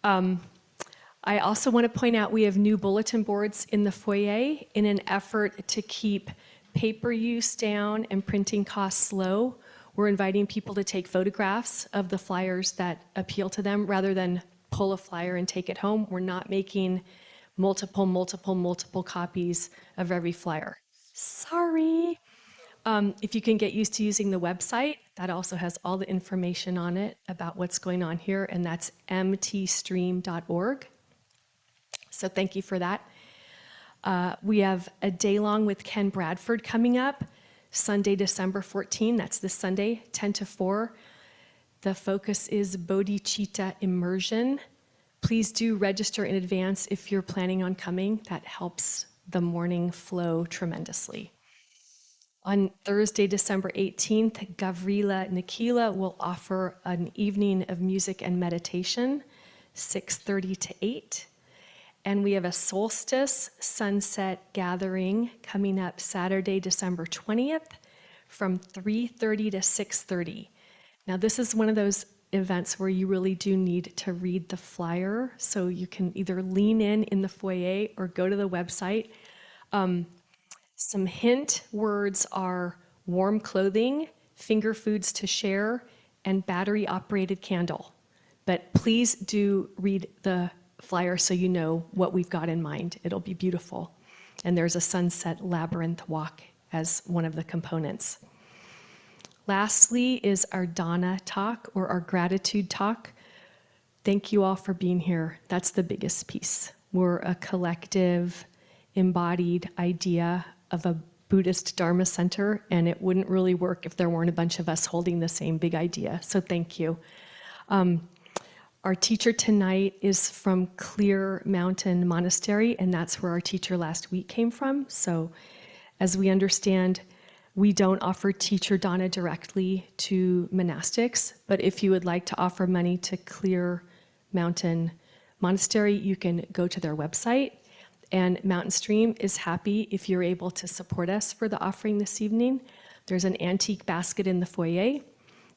I also want to point out we have new bulletin boards in the foyer in an effort to keep paper use down and printing costs low. We're inviting people to take photographs of the flyers that appeal to them rather than pull a flyer and take it home. We're not making multiple copies of every flyer. Sorry. If you can get used to using the website, that also has all the information on it about what's going on here, and that's mtstream.org. So thank you for that. We have a day long with Ken Bradford coming up, Sunday, December 14. That's this Sunday, 10 to 4. The focus is bodhicitta immersion. Please do register in advance if you're planning on coming. That helps the morning flow tremendously. On Thursday, December 18th, Gavrila Nikila will offer an evening of music and meditation, 6:30 to 8. And we have a solstice sunset gathering coming up Saturday, December 20th from 3:30 to 6:30. Now, this is one of those events where you really do need to read the flyer, so you can either lean in the foyer or go to the website. Some hint words are warm clothing, finger foods to share, and battery-operated candle. But please do read the flyer so you know what we've got in mind. It'll be beautiful. And there's a sunset labyrinth walk as one of the components. Lastly is our Dana talk, or our gratitude talk. Thank you all for being here. That's the biggest piece. We're a collective, embodied idea of a Buddhist Dharma center, and it wouldn't really work if there weren't a bunch of us holding the same big idea. So thank you. Our teacher tonight is from Clear Mountain Monastery, and that's where our teacher last week came from. So as we understand, we don't offer teacher dana directly to monastics, but if you would like to offer money to Clear Mountain Monastery, you can go to their website. And Mountain Stream is happy if you're able to support us for the offering this evening. There's an antique basket in the foyer.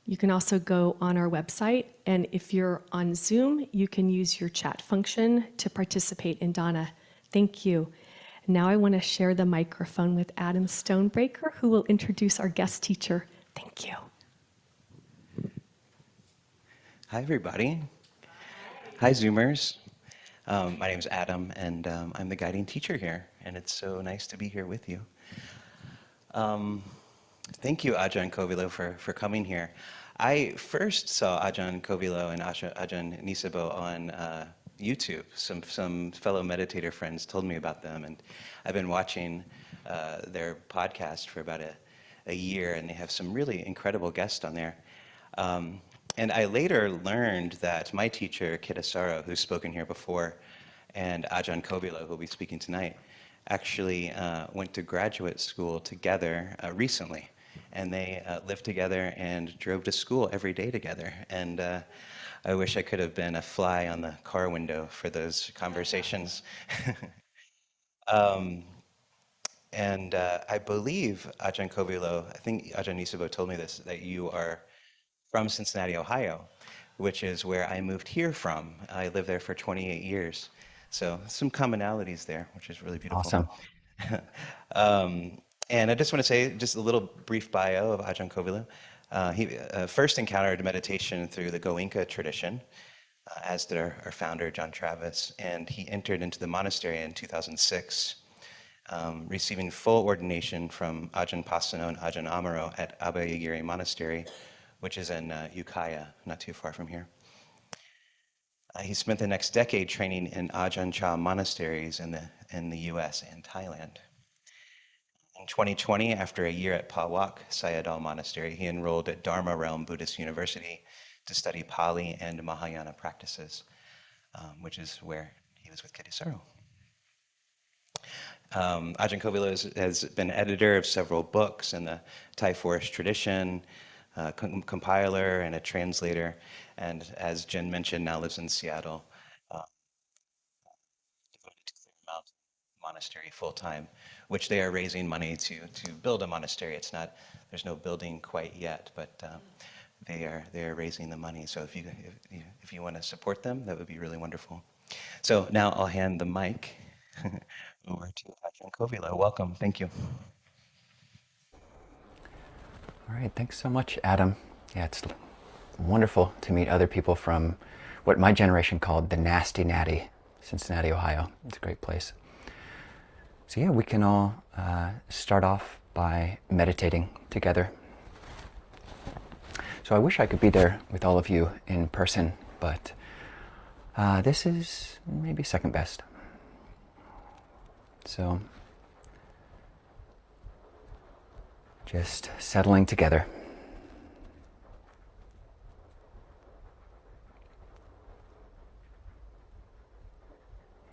You can also go on our website, and if you're on Zoom, you can use your chat function to participate in Dana. Thank you. Now I want to share the microphone with Adam Stonebreaker, who will introduce our guest teacher. Thank you. Hi, everybody. Hi, Zoomers. My name is Adam, and I'm the guiding teacher here, and it's so nice to be here with you. Thank you, Ajahn Kovilo, for coming here. I first saw Ajahn Kovilo and Ajahn Nisabo on YouTube. Some fellow meditator friends told me about them, and I've been watching their podcast for about a year, and they have some really incredible guests on there. And I later learned that my teacher, Kittasaro, who's spoken here before, and Ajahn Kovilo, who will be speaking tonight, actually went to graduate school together recently. And they lived together and drove to school every day together. And I wish I could have been a fly on the car window for those conversations. And I believe, Ajahn Kovilo, I think Ajahn Nisabo told me this, that you are from Cincinnati, Ohio, which is where I moved here from. I lived there for 28 years. So some commonalities there, which is really beautiful. Awesome. And I just want to say just a little brief bio of Ajahn Kovilo. He first encountered meditation through the Goenka tradition, as did our founder, John Travis, and he entered into the monastery in 2006, receiving full ordination from Ajahn Pasano and Ajahn Amaro at Abhayagiri Monastery, which is in Ukiah, not too far from here. He spent the next decade training in Ajahn Chah monasteries in the US and Thailand. In 2020, after a year at Pawak Sayadaw Monastery, he enrolled at Dharma Realm Buddhist University to study Pali and Mahayana practices, which is where he was with Kittisaro. Ajahn Kovilo has been editor of several books in the Thai forest tradition, compiler and a translator, and as Jen mentioned, now lives in Seattle, devoted to Clear Mountain Monastery full-time, which they are raising money to build a monastery. It's not, there's no building quite yet, but they are raising the money. So if you want to support them, that would be really wonderful. So now I'll hand the mic over to Ajahn Kovilo. Welcome. Thank you. All right, thanks so much, Adam. Yeah, it's wonderful to meet other people from what my generation called the Nasty Natty, Cincinnati, Ohio. It's a great place. So yeah, we can all start off by meditating together. So I wish I could be there with all of you in person, but this is maybe second best. So just settling together.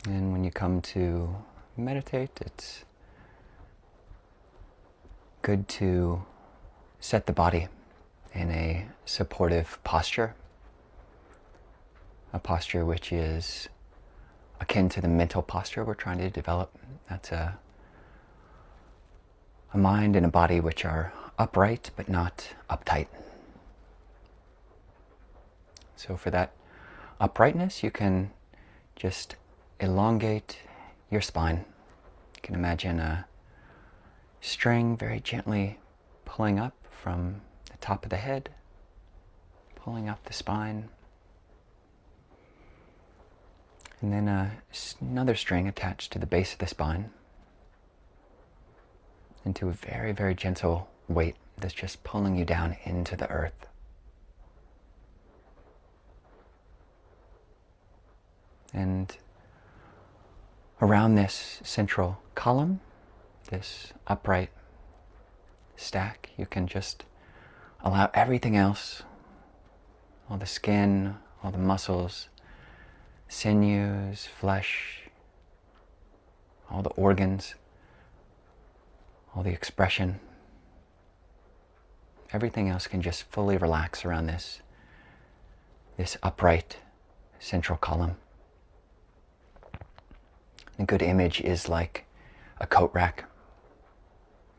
And when you come to meditate, it's good to set the body in a supportive posture, a posture which is akin to the mental posture we're trying to develop. That's a mind and a body which are upright but not uptight. So for that uprightness, you can just elongate your spine. You can imagine a string very gently pulling up from the top of the head, pulling up the spine, and then another string attached to the base of the spine into a very, very gentle weight that's just pulling you down into the earth. And around this central column, this upright stack, you can just allow everything else, all the skin, all the muscles, sinews, flesh, all the organs, all the expression, everything else can just fully relax around this upright central column. A good image is like a coat rack.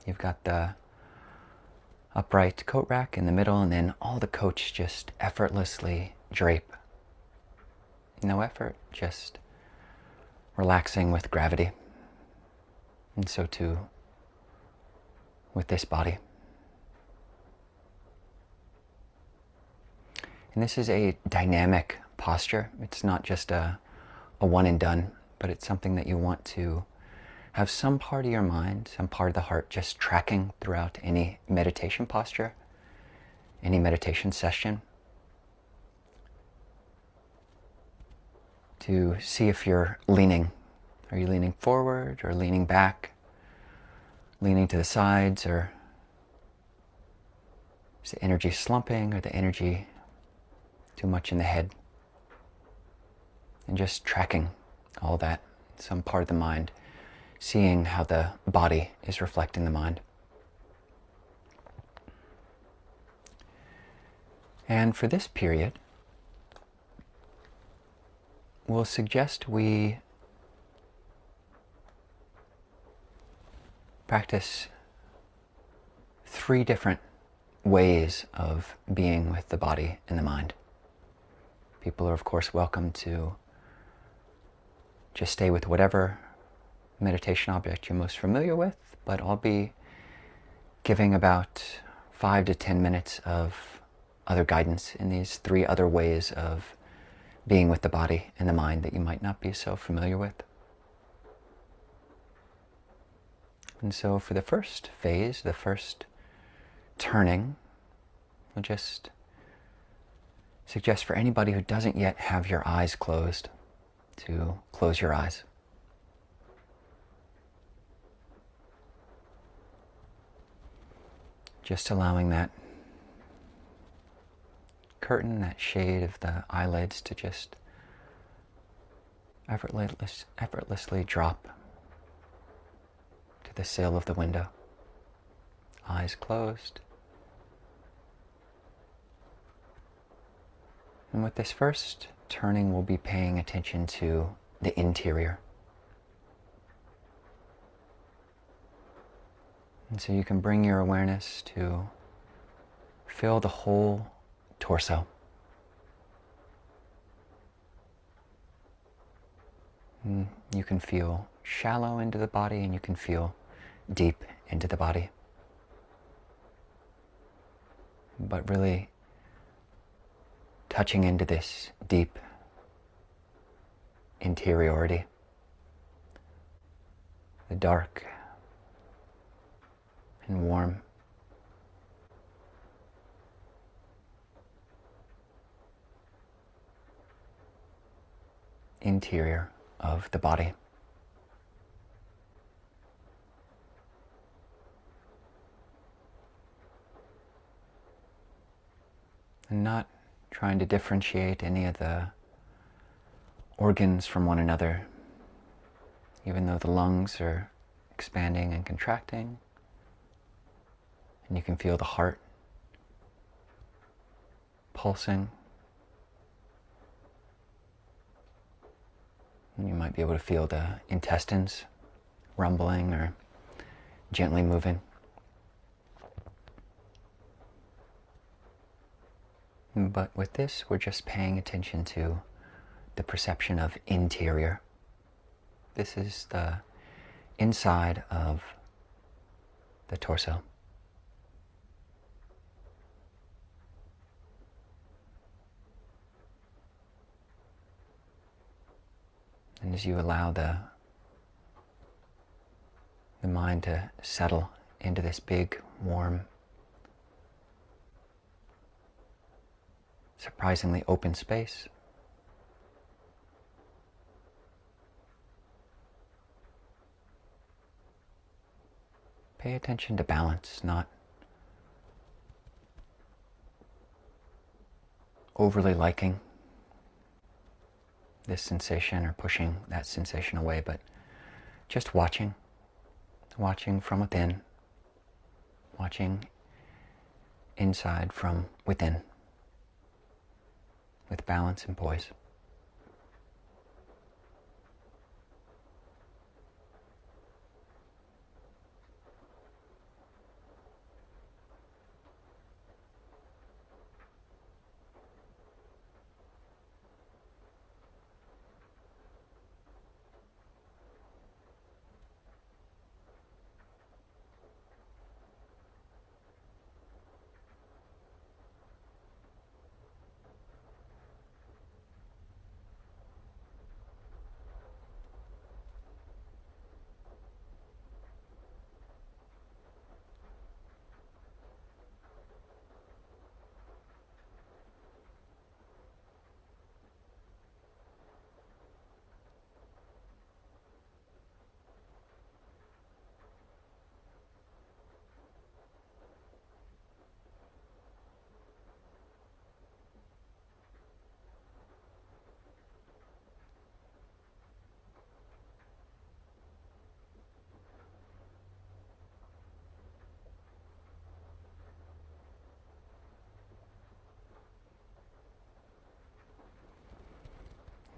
You've got the upright coat rack in the middle, and then all the coats just effortlessly drape. No effort, just relaxing with gravity. And so too with this body. And this is a dynamic posture. It's not just a one and done, but it's something that you want to have some part of your mind, some part of the heart just tracking throughout any meditation posture, any meditation session, to see if you're leaning. Are you leaning forward or leaning back, leaning to the sides, or is the energy slumping or the energy too much in the head? And just tracking all that, some part of the mind, seeing how the body is reflecting the mind. And for this period, we'll suggest we practice 3 different ways of being with the body and the mind. People are, of course, welcome to just stay with whatever meditation object you're most familiar with, but I'll be giving about 5 to 10 minutes of other guidance in these 3 other ways of being with the body and the mind that you might not be so familiar with. And so for the first phase, the first turning, we'll just suggest for anybody who doesn't yet have your eyes closed to close your eyes. Just allowing that curtain, that shade of the eyelids to just effortlessly drop to the sill of the window. Eyes closed. And with this first turning, we'll be paying attention to the interior. And so you can bring your awareness to feel the whole torso. You can feel shallow into the body and you can feel deep into the body. But really touching into this deep interiority, the dark and warm, interior of the body. And not trying to differentiate any of the organs from one another, even though the lungs are expanding and contracting, and you can feel the heart pulsing. And you might be able to feel the intestines rumbling or gently moving. But with this, we're just paying attention to the perception of interior. This is the inside of the torso. And as you allow the mind to settle into this big, warm, surprisingly open space, pay attention to balance, not overly liking this sensation or pushing that sensation away, but just watching from within, watching inside from within, with balance and poise.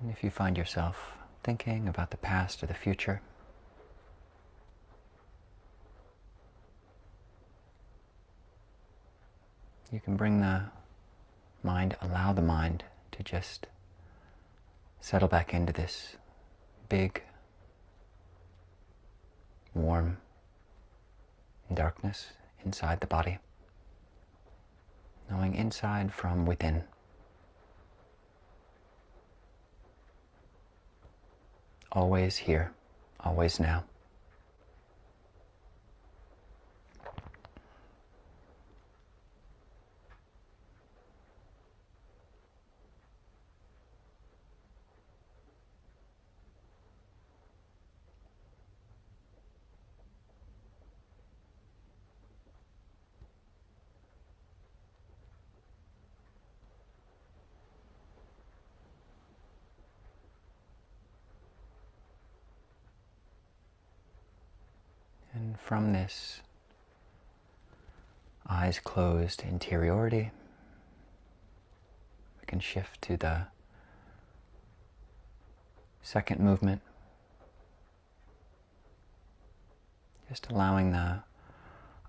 And if you find yourself thinking about the past or the future, you can bring the mind, allow the mind to just settle back into this big, warm darkness inside the body, knowing inside from within. Always here, always now. And from this eyes closed interiority, we can shift to the second movement, just allowing the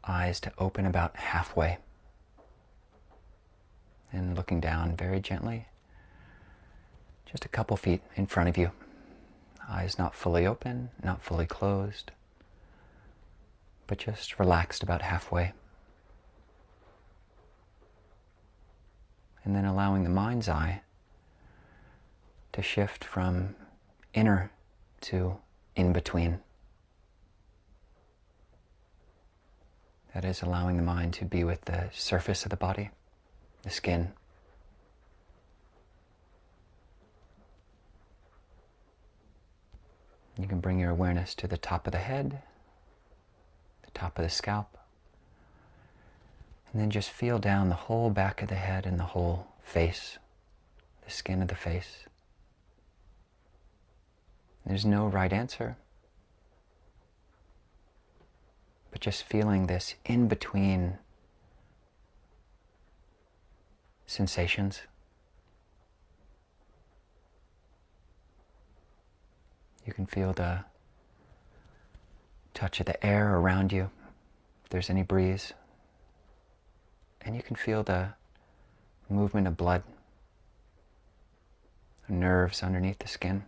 eyes to open about halfway. and looking down very gently, just a couple feet in front of you. Eyes not fully open, not fully closed, but just relaxed about halfway. And then allowing the mind's eye to shift from inner to in between. That is allowing the mind to be with the surface of the body, the skin. You can bring your awareness to the top of the head, the top of the scalp, and then just feel down the whole back of the head and the whole face, the skin of the face. There's no right answer, but just feeling this in-between sensations. You can feel the touch of the air around you, if there's any breeze. And you can feel the movement of blood, nerves underneath the skin.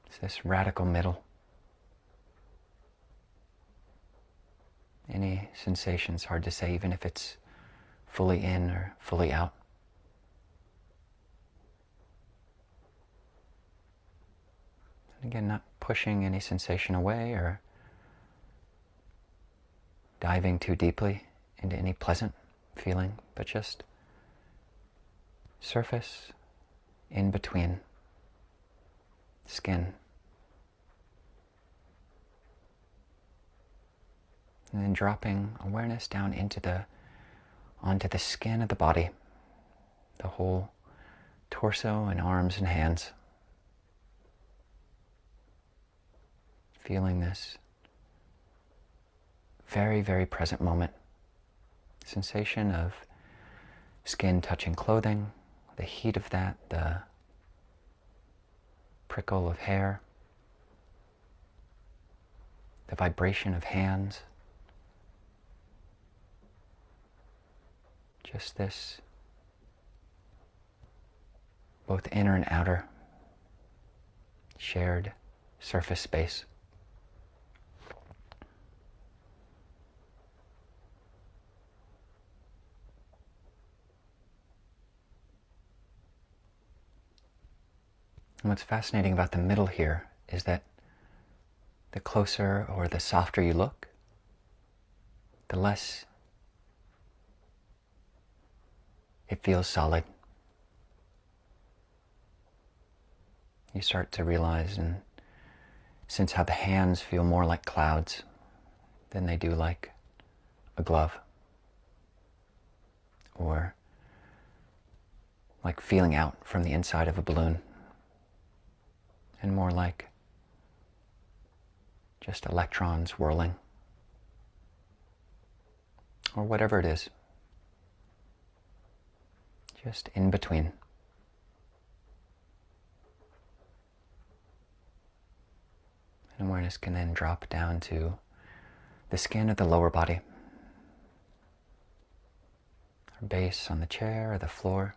It's this radical middle. Any sensation's hard to say, even if it's fully in or fully out. And again, not pushing any sensation away or diving too deeply into any pleasant feeling, but just surface, in between, skin. And then dropping awareness down onto the skin of the body, the whole torso and arms and hands. Feeling this very, very present moment. Sensation of skin touching clothing, the heat of that, the prickle of hair, the vibration of hands. Just this, both inner and outer, shared surface space. And what's fascinating about the middle here is that the closer or the softer you look, the less it feels solid. You start to realize and sense how the hands feel more like clouds than they do like a glove, or like feeling out from the inside of a balloon, and more like just electrons whirling, or whatever it is, just in between. And awareness can then drop down to the skin of the lower body, our base on the chair or the floor,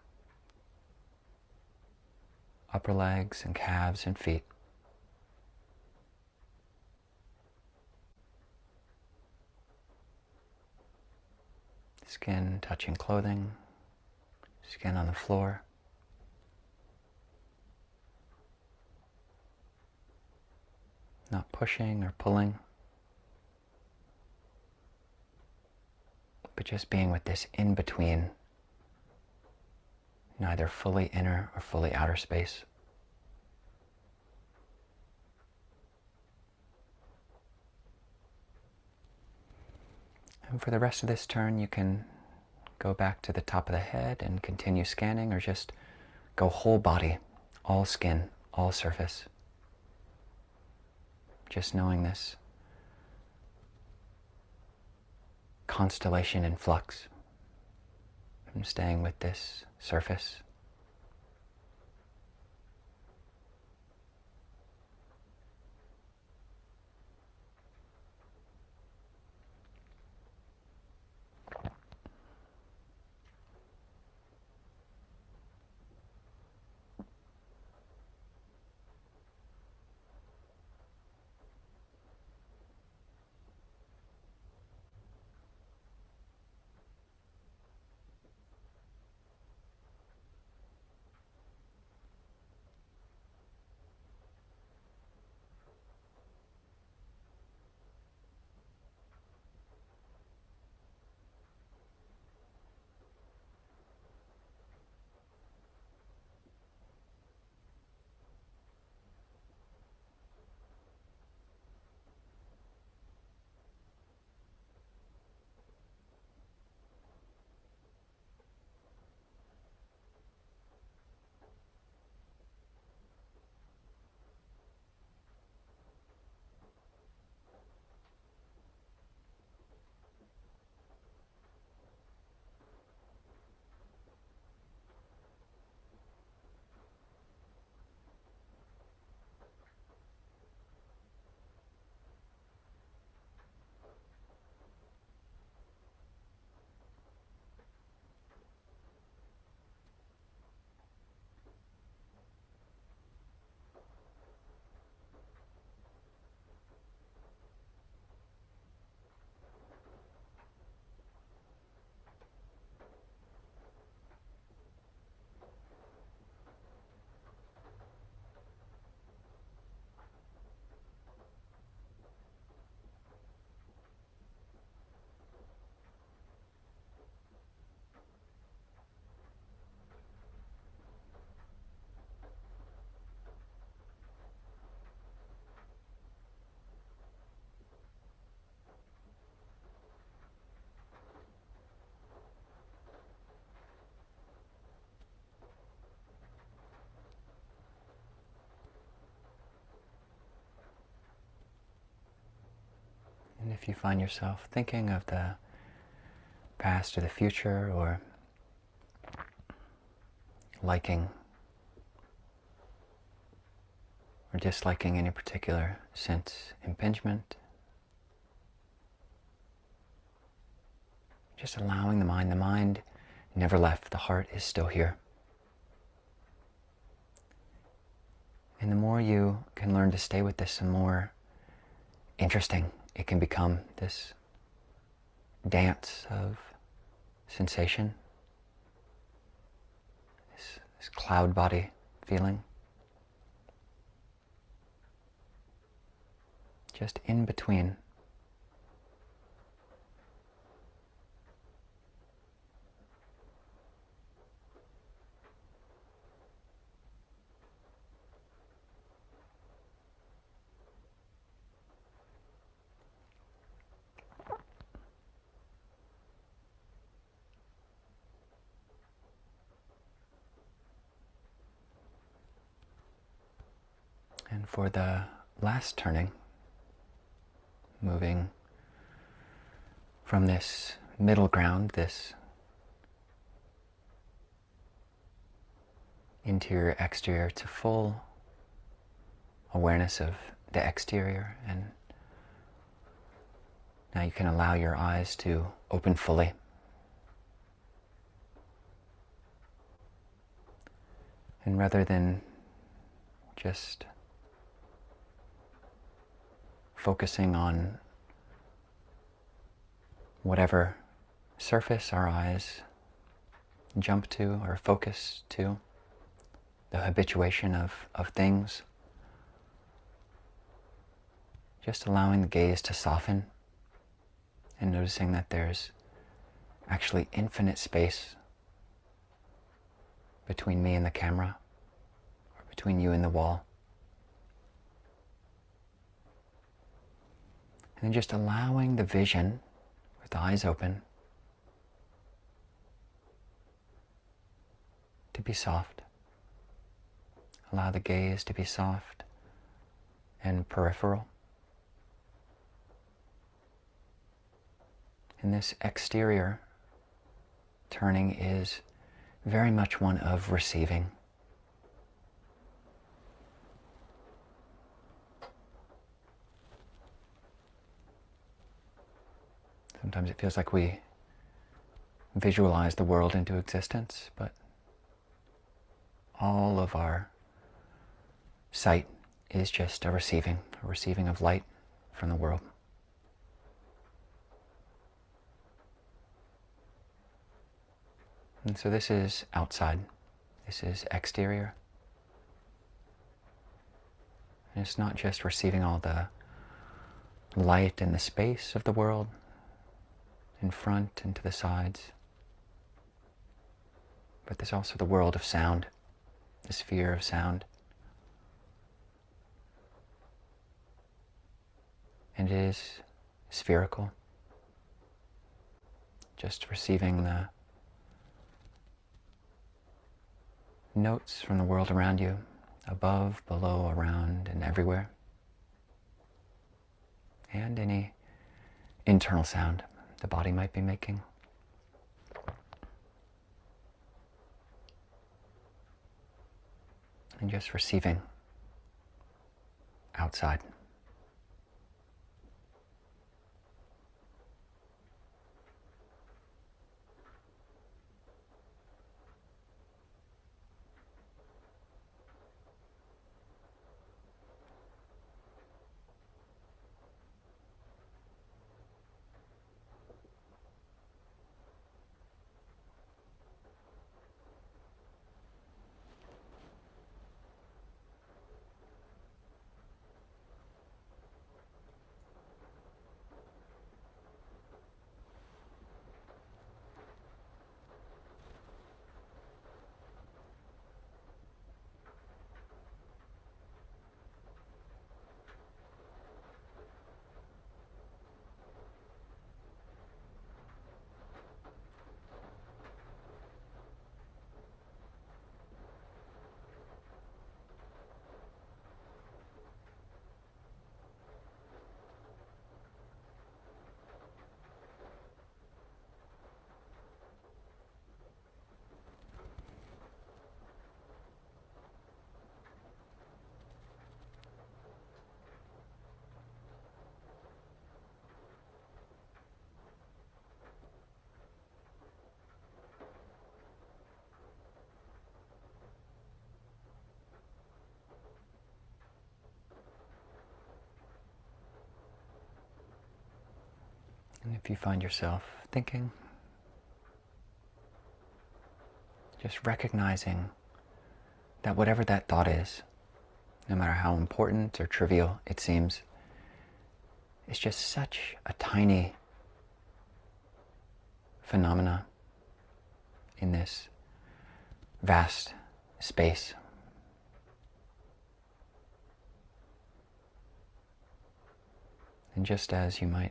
upper legs and calves and feet. Skin touching clothing, skin on the floor. Not pushing or pulling, but just being with this in-between, neither fully inner or fully outer space. And for the rest of this turn, you can go back to the top of the head and continue scanning, or just go whole body, all skin, all surface. Just knowing this constellation in flux. I'm staying with this surface. if you find yourself thinking of the past or the future, or liking or disliking any particular sense impingement, just allowing the mind never left, the heart is still here. And the more you can learn to stay with this, the more interesting it can become, this dance of sensation, this cloud body feeling. Just in between. And for the last turning, moving from this middle ground, this interior exterior, to full awareness of the exterior. And now you can allow your eyes to open fully. And rather than just focusing on whatever surface our eyes jump to or focus to, the habituation of things, just allowing the gaze to soften and noticing that there's actually infinite space between me and the camera, or between you and the wall. And then just allowing the vision, with the eyes open, to be soft. Allow the gaze to be soft and peripheral. And this exterior turning is very much one of receiving. Sometimes it feels like we visualize the world into existence, but all of our sight is just a receiving of light from the world. And so this is outside, this is exterior. And it's not just receiving all the light and the space of the world, in front and to the sides, but there's also the world of sound, the sphere of sound. And it is spherical, just receiving the notes from the world around you, above, below, around, and everywhere, and any internal sound the body might be making. And just receiving outside. And if you find yourself thinking, just recognizing that whatever that thought is, no matter how important or trivial it seems, it's just such a tiny phenomena in this vast space. And just as you might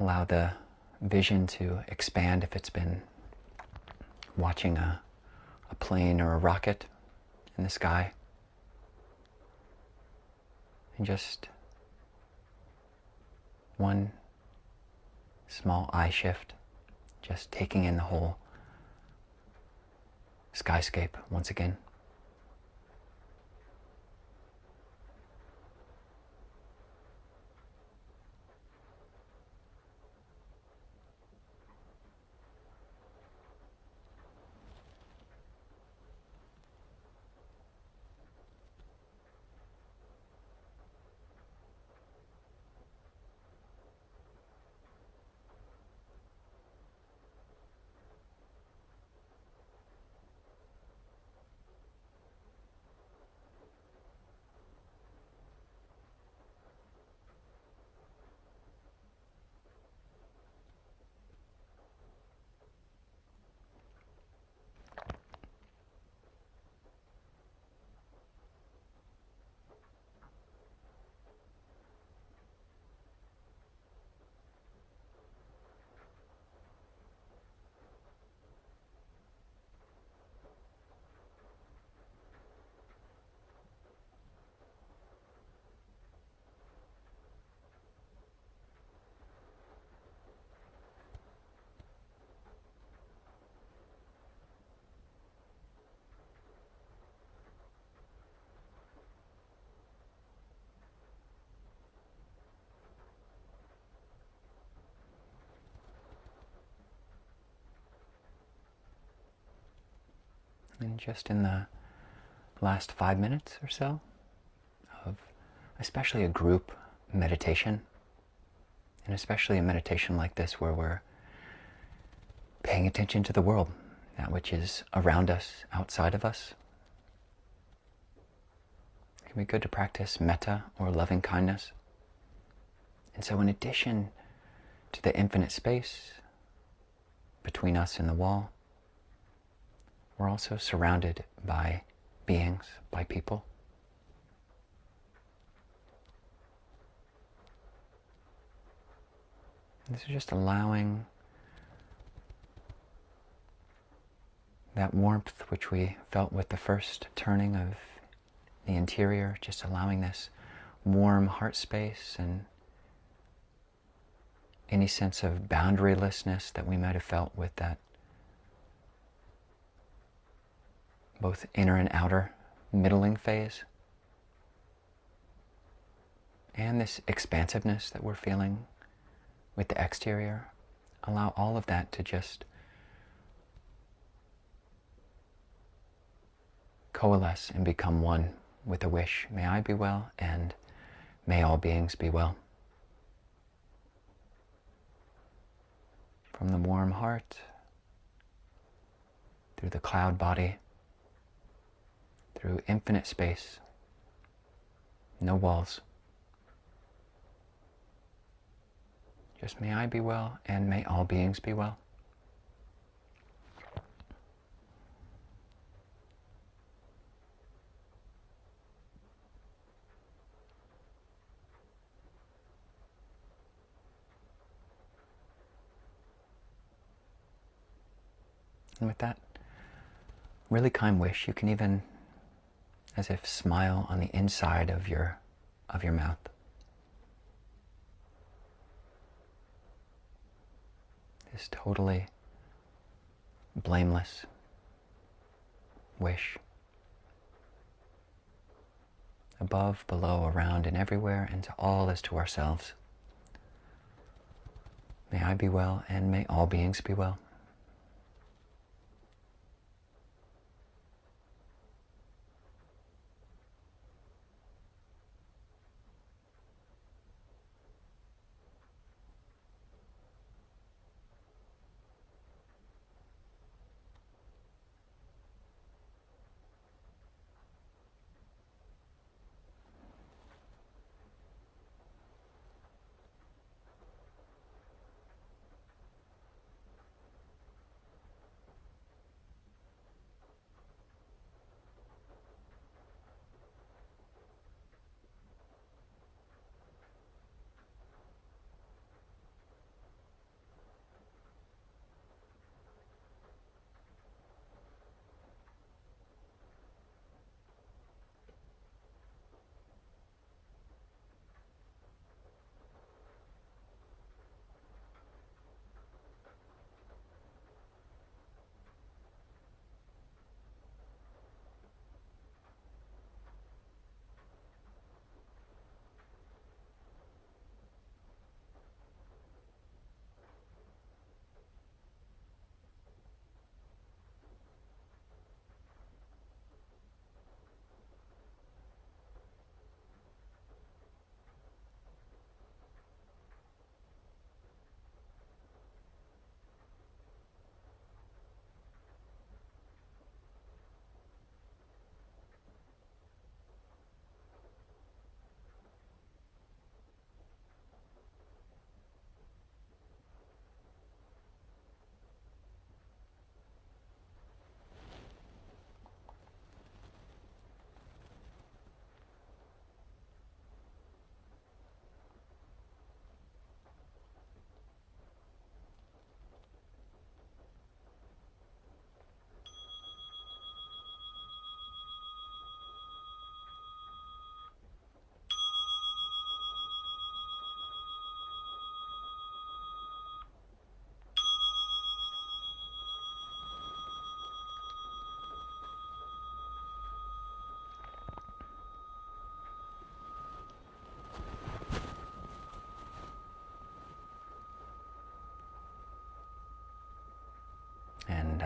allow the vision to expand if it's been watching a plane or a rocket in the sky, and just one small eye shift, just taking in the whole skyscape once again. And just in the last 5 minutes or so of especially a group meditation, and especially a meditation like this where we're paying attention to the world, that which is around us, outside of us, it can be good to practice metta or loving kindness. And so in addition to the infinite space between us and the wall, we're also surrounded by beings, by people. And this is just allowing that warmth which we felt with the first turning of the interior, just allowing this warm heart space and any sense of boundarylessness that we might have felt with that both inner and outer middling phase, and this expansiveness that we're feeling with the exterior. Allow all of that to just coalesce and become one with a wish. May I be well, and may all beings be well. From the warm heart, through the cloud body, through infinite space, no walls. Just may I be well, and may all beings be well. And with that really kind wish, you can even, as if, smile on the inside of your mouth. This totally blameless wish. Above, below, around, and everywhere, and to all as to ourselves. May I be well, and may all beings be well.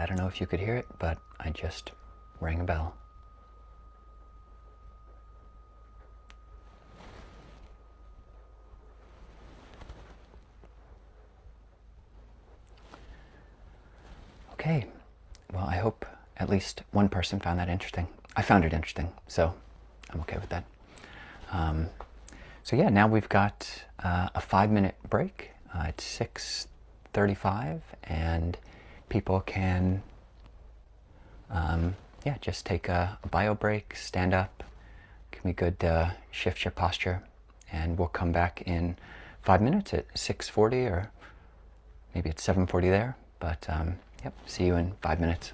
I don't know if you could hear it, but I just rang a bell. Okay, well, I hope at least one person found that interesting. I found it interesting, so I'm okay with that. So yeah, now we've got a 5-minute break. It's 6:35, and people can, yeah, just take a bio break, stand up. Can be good to shift your posture, and we'll come back in 5 minutes at 6:40, or maybe it's 7:40 there. But yep, see you in 5 minutes.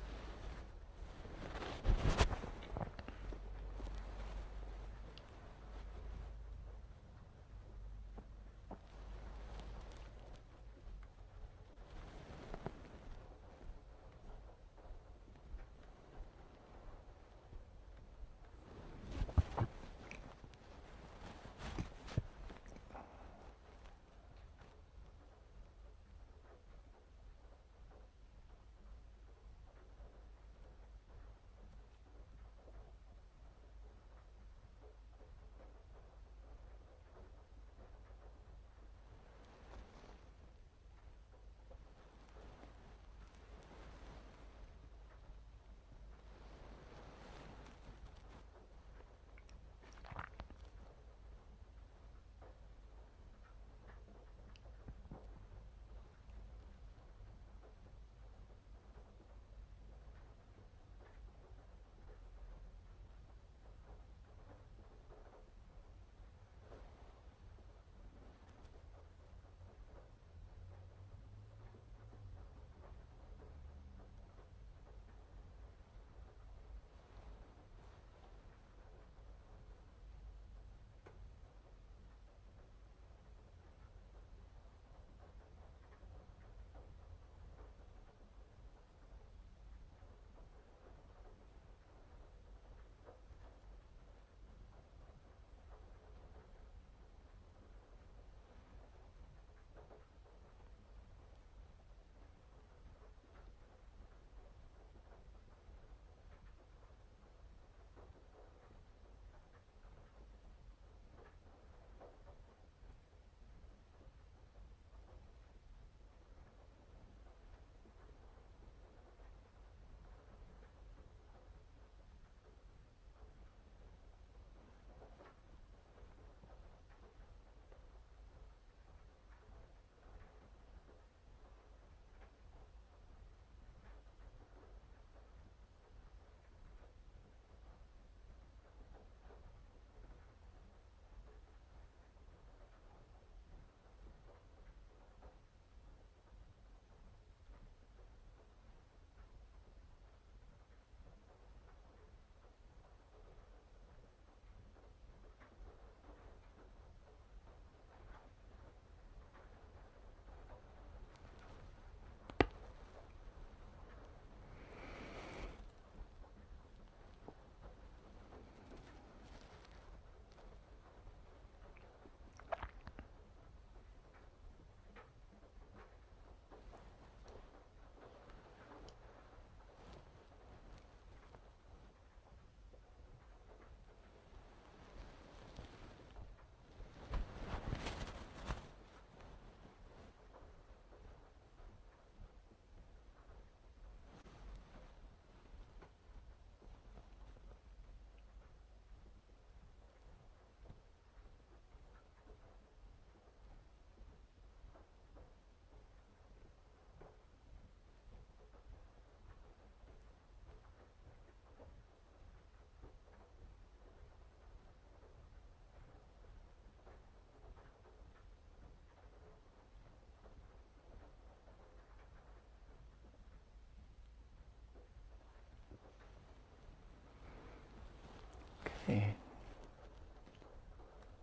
Okay.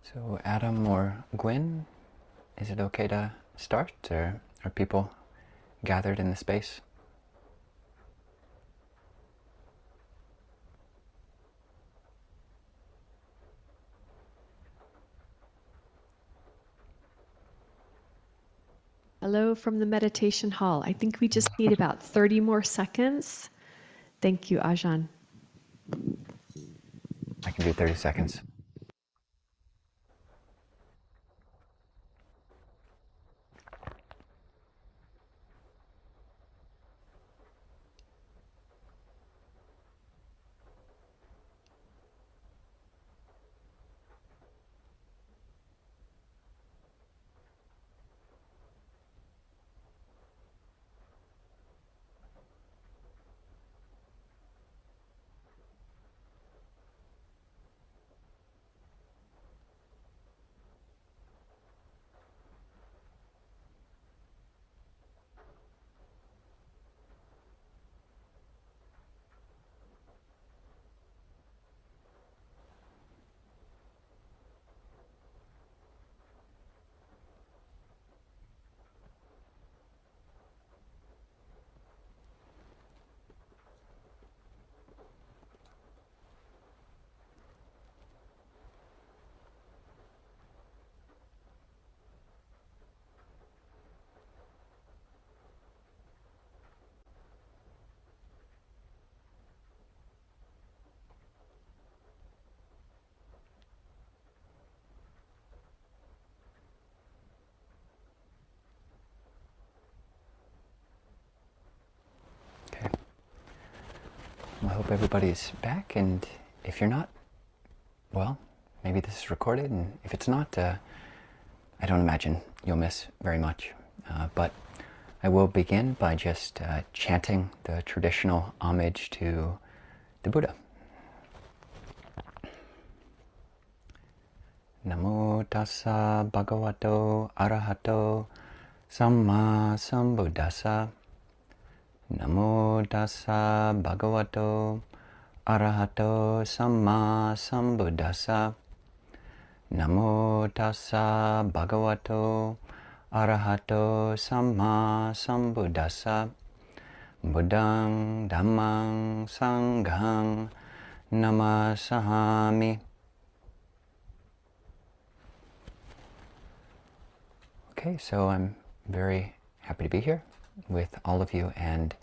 So Adam or Gwyn, is it okay to start, or are people gathered in the space? Hello from the meditation hall. I think we just need about 30 more seconds. Thank you, Ajahn. I can do 30 seconds. Okay. I hope everybody's back, and if you're not, well, maybe this is recorded, and if it's not, I don't imagine you'll miss very much. But I will begin by just chanting the traditional homage to the Buddha. Namo tassa bhagavato arahato samma sambuddhassa. Namo tassa bhagavato arahato samma sambuddhassa. Namo tassa bhagavato arahato samma sambuddhassa. Buddhang dhammang sanghang namasahami. Okay, so I'm very happy to be here with all of you, and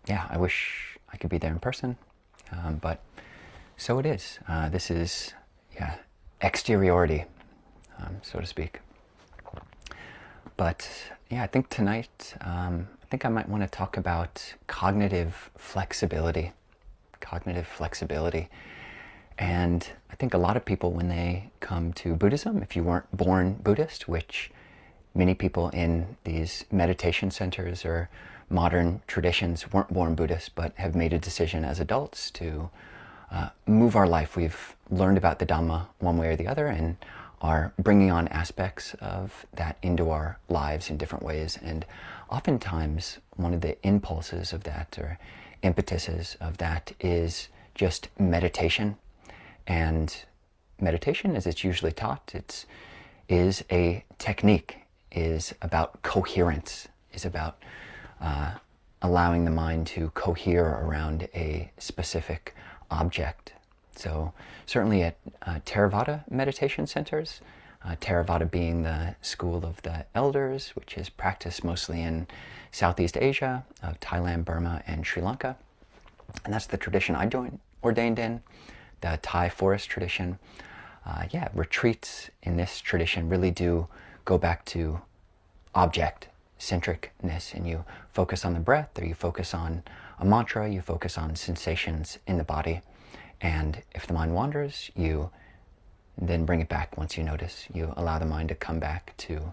yeah, I wish I could be there in person, but so it is. This is, yeah, exteriority, so to speak. But yeah, I think tonight, I think I might want to talk about cognitive flexibility. Cognitive flexibility. And I think a lot of people, when they come to Buddhism, if you weren't born Buddhist, which many people in these meditation centers or modern traditions weren't born Buddhist, but have made a decision as adults to move our life. We've learned about the Dhamma one way or the other and are bringing on aspects of that into our lives in different ways. And oftentimes, one of the impulses of that, or impetuses of that, is just meditation. And meditation, as it's usually taught, is a technique, is about coherence, is about allowing the mind to cohere around a specific object. So certainly at Theravada meditation centers, Theravada being the school of the elders, which is practiced mostly in Southeast Asia, of Thailand, Burma, and Sri Lanka. And that's the tradition I ordained in, the Thai forest tradition. Yeah, retreats in this tradition really do go back to object-centricness, and you focus on the breath, or you focus on a mantra, you focus on sensations in the body. And if the mind wanders, you then bring it back once you notice. You allow the mind to come back to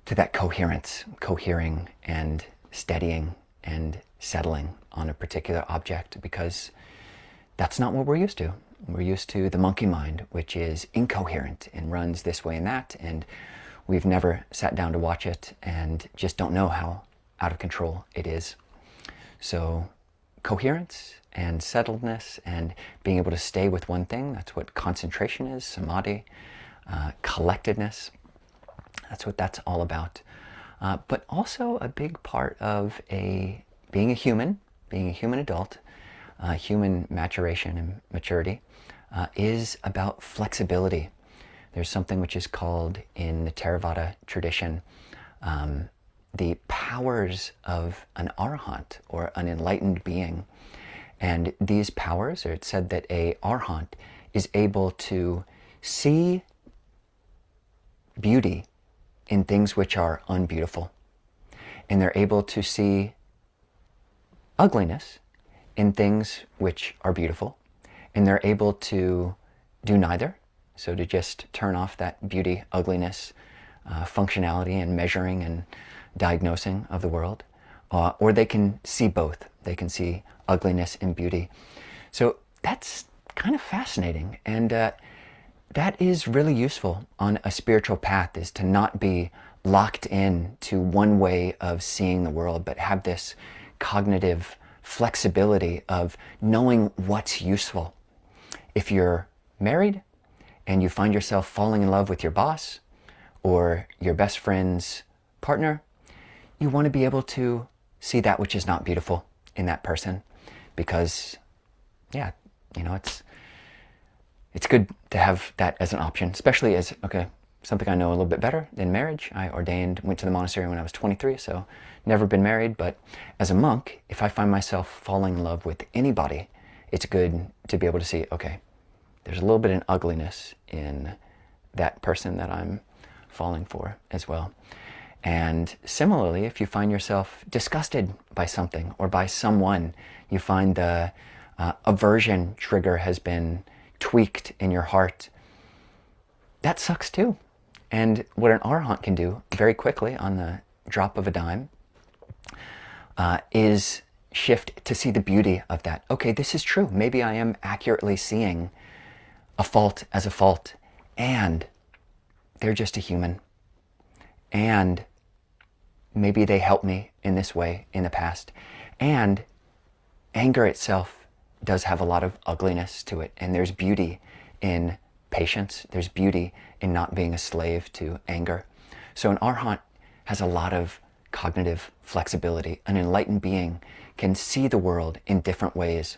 that coherence, cohering and steadying and settling on a particular object, because that's not what we're used to. We're used to the monkey mind, which is incoherent and runs this way and that, and we've never sat down to watch it and just don't know how out of control it is. So coherence and settledness and being able to stay with one thing, that's what concentration is, samadhi, collectedness, that's what that's all about. But also a big part of being a human adult, human maturation and maturity, is about flexibility. There's something which is called, in the Theravada tradition, the powers of an arahant, or an enlightened being. And these powers, or it's said that a arahant is able to see beauty in things which are unbeautiful. And they're able to see ugliness in things which are beautiful. And they're able to do neither. So to just turn off that beauty, ugliness, functionality and measuring and diagnosing of the world. Or they can see both. They can see ugliness and beauty. So that's kind of fascinating. And that is really useful on a spiritual path, is to not be locked in to one way of seeing the world, but have this cognitive flexibility of knowing what's useful. If you're married and you find yourself falling in love with your boss or your best friend's partner, you want to be able to see that which is not beautiful in that person, because, yeah, you know, it's good to have that as an option, especially as, okay, something I know a little bit better than marriage. I went to the monastery when I was 23, so never been married. But as a monk, if I find myself falling in love with anybody, it's good to be able to see, okay, there's a little bit of ugliness in that person that I'm falling for as well. And similarly, if you find yourself disgusted by something or by someone, you find the aversion trigger has been tweaked in your heart, that sucks too. And what an arahant can do very quickly on the drop of a dime is shift to see the beauty of that. Okay, this is true. Maybe I am accurately seeing a fault as a fault, and they're just a human. And maybe they helped me in this way in the past. And anger itself does have a lot of ugliness to it. And there's beauty in patience. There's beauty in not being a slave to anger. So an arahant has a lot of cognitive flexibility. An enlightened being can see the world in different ways.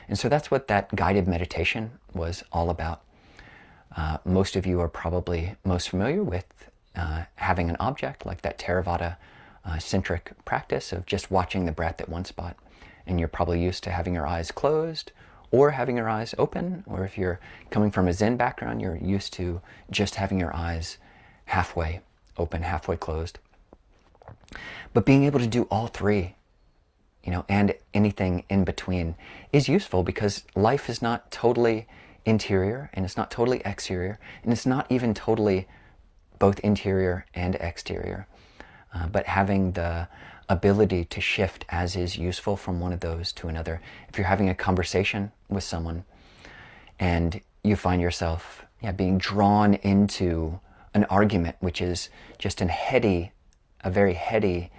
And so that's what that guided meditation was all about. Most of you are probably most familiar with having an object, like that Theravada centric practice of just watching the breath at one spot. And you're probably used to having your eyes closed or having your eyes open, or if you're coming from a Zen background, you're used to just having your eyes halfway open, halfway closed. But being able to do all three, you know, and anything in between is useful, because life is not totally interior and it's not totally exterior, and it's not even totally both interior and exterior. But having the ability to shift as is useful from one of those to another. If you're having a conversation with someone and you find yourself being drawn into an argument which is just a very heady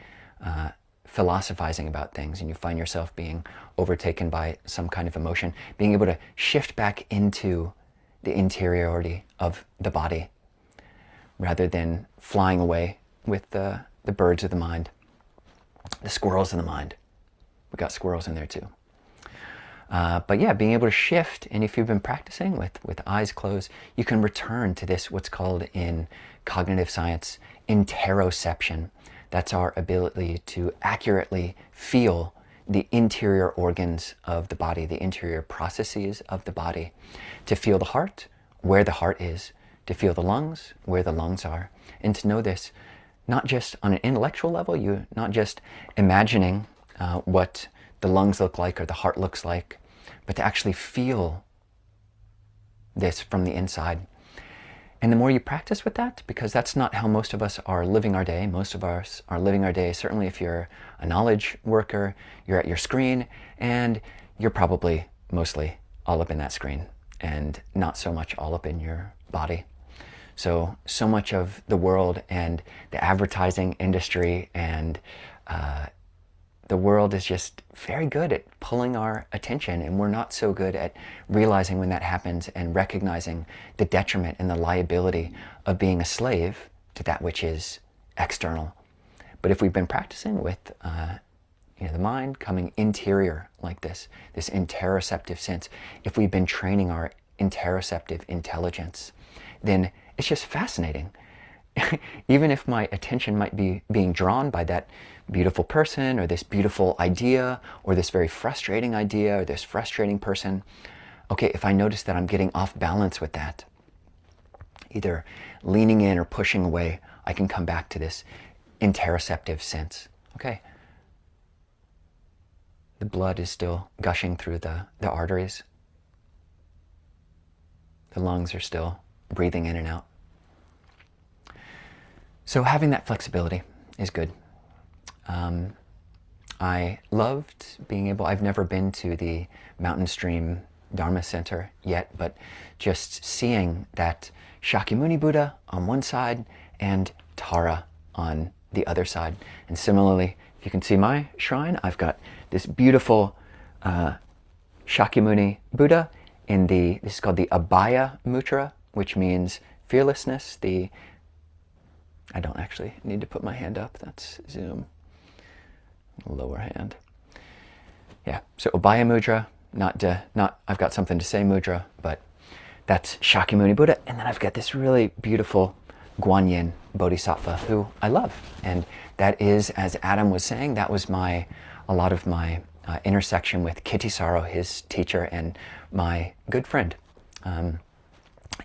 philosophizing about things, and you find yourself being overtaken by some kind of emotion, being able to shift back into the interiority of the body rather than flying away with the birds of the mind, the squirrels in the mind. We got squirrels in there too. But yeah, being able to shift, and if you've been practicing with eyes closed, you can return to this, what's called in cognitive science, interoception. That's our ability to accurately feel the interior organs of the body, the interior processes of the body, to feel the heart, where the heart is, to feel the lungs, where the lungs are, and to know this not just on an intellectual level, you're not just imagining what the lungs look like or the heart looks like, but to actually feel this from the inside. And the more you practice with that, because that's not how most of us are living our day. Most of us are living our day, certainly if you're a knowledge worker, you're at your screen, and you're probably mostly all up in that screen and not so much all up in your body. So much of the world and the advertising industry and the world is just very good at pulling our attention, and we're not so good at realizing when that happens and recognizing the detriment and the liability of being a slave to that which is external. But if we've been practicing with the mind coming interior like this interoceptive sense, if we've been training our interoceptive intelligence, then it's just fascinating. Even if my attention might be being drawn by that beautiful person or this beautiful idea or this very frustrating idea or this frustrating person, okay, if I notice that I'm getting off balance with that, either leaning in or pushing away, I can come back to this interoceptive sense. Okay, the blood is still gushing through the arteries. The lungs are still breathing in and out. So having that flexibility is good. I loved being able, I've never been to the Mountain Stream Dharma Center yet, but just seeing that Shakyamuni Buddha on one side and Tara on the other side. And similarly, if you can see my shrine, I've got this beautiful Shakyamuni Buddha in this is called the Abhaya Mudra, which means fearlessness. I don't actually need to put my hand up. That's Zoom. Lower hand. Yeah, so Abhaya Mudra, not I've got something to say mudra, but that's Shakyamuni Buddha. And then I've got this really beautiful Guanyin Bodhisattva who I love. And that is, as Adam was saying, that was a lot of my intersection with Kittisaro, his teacher and my good friend.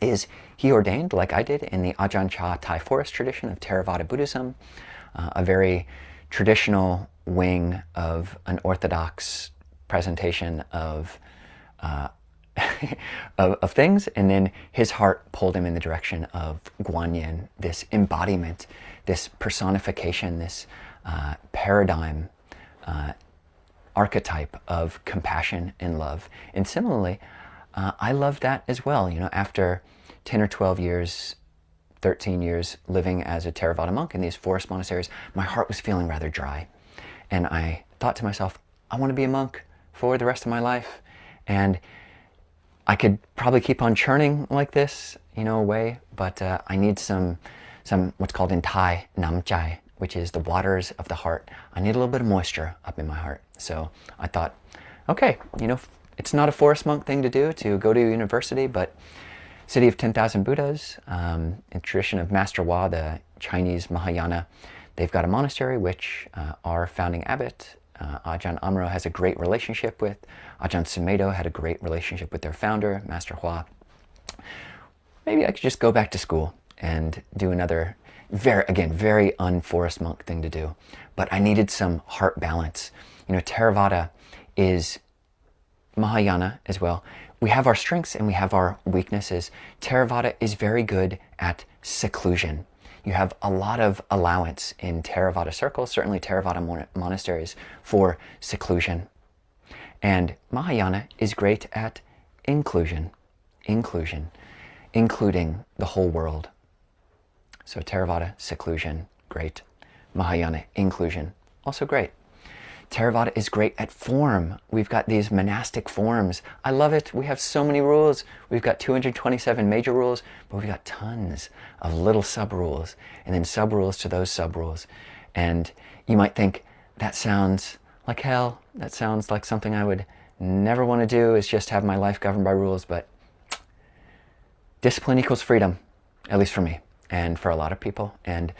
Is he ordained, like I did, in the Ajahn Chah Thai forest tradition of Theravada Buddhism, a very traditional wing of an orthodox presentation of of things, and then his heart pulled him in the direction of Guanyin, this embodiment, this personification, this paradigm, archetype of compassion and love. And similarly, I love that as well. You know, after 10 or 12 years, 13 years living as a Theravada monk in these forest monasteries, my heart was feeling rather dry. And I thought to myself, I want to be a monk for the rest of my life. And I could probably keep on churning like this, away, but I need some what's called in Thai, namchai, which is the waters of the heart. I need a little bit of moisture up in my heart. So I thought, okay, it's not a forest monk thing to do, to go to university, but City of 10,000 Buddhas, in tradition of Master Hua, the Chinese Mahayana, they've got a monastery which our founding abbot, Ajahn Amro, has a great relationship with. Ajahn Sumedho had a great relationship with their founder, Master Hua. Maybe I could just go back to school and do another, very unforest monk thing to do. But I needed some heart balance. Theravada is Mahayana as well. We have our strengths and we have our weaknesses. Theravada is very good at seclusion. You have a lot of allowance in Theravada circles, certainly Theravada monasteries, for seclusion. And Mahayana is great at inclusion, including the whole world. So Theravada, seclusion, great. Mahayana, inclusion, also great. Theravada is great at form. We've got these monastic forms. I love it. We have so many rules. We've got 227 major rules, but we've got tons of little sub-rules, and then sub-rules to those sub-rules. And you might think, that sounds like hell. That sounds like something I would never want to do, is just have my life governed by rules. But discipline equals freedom, at least for me and for a lot of people. And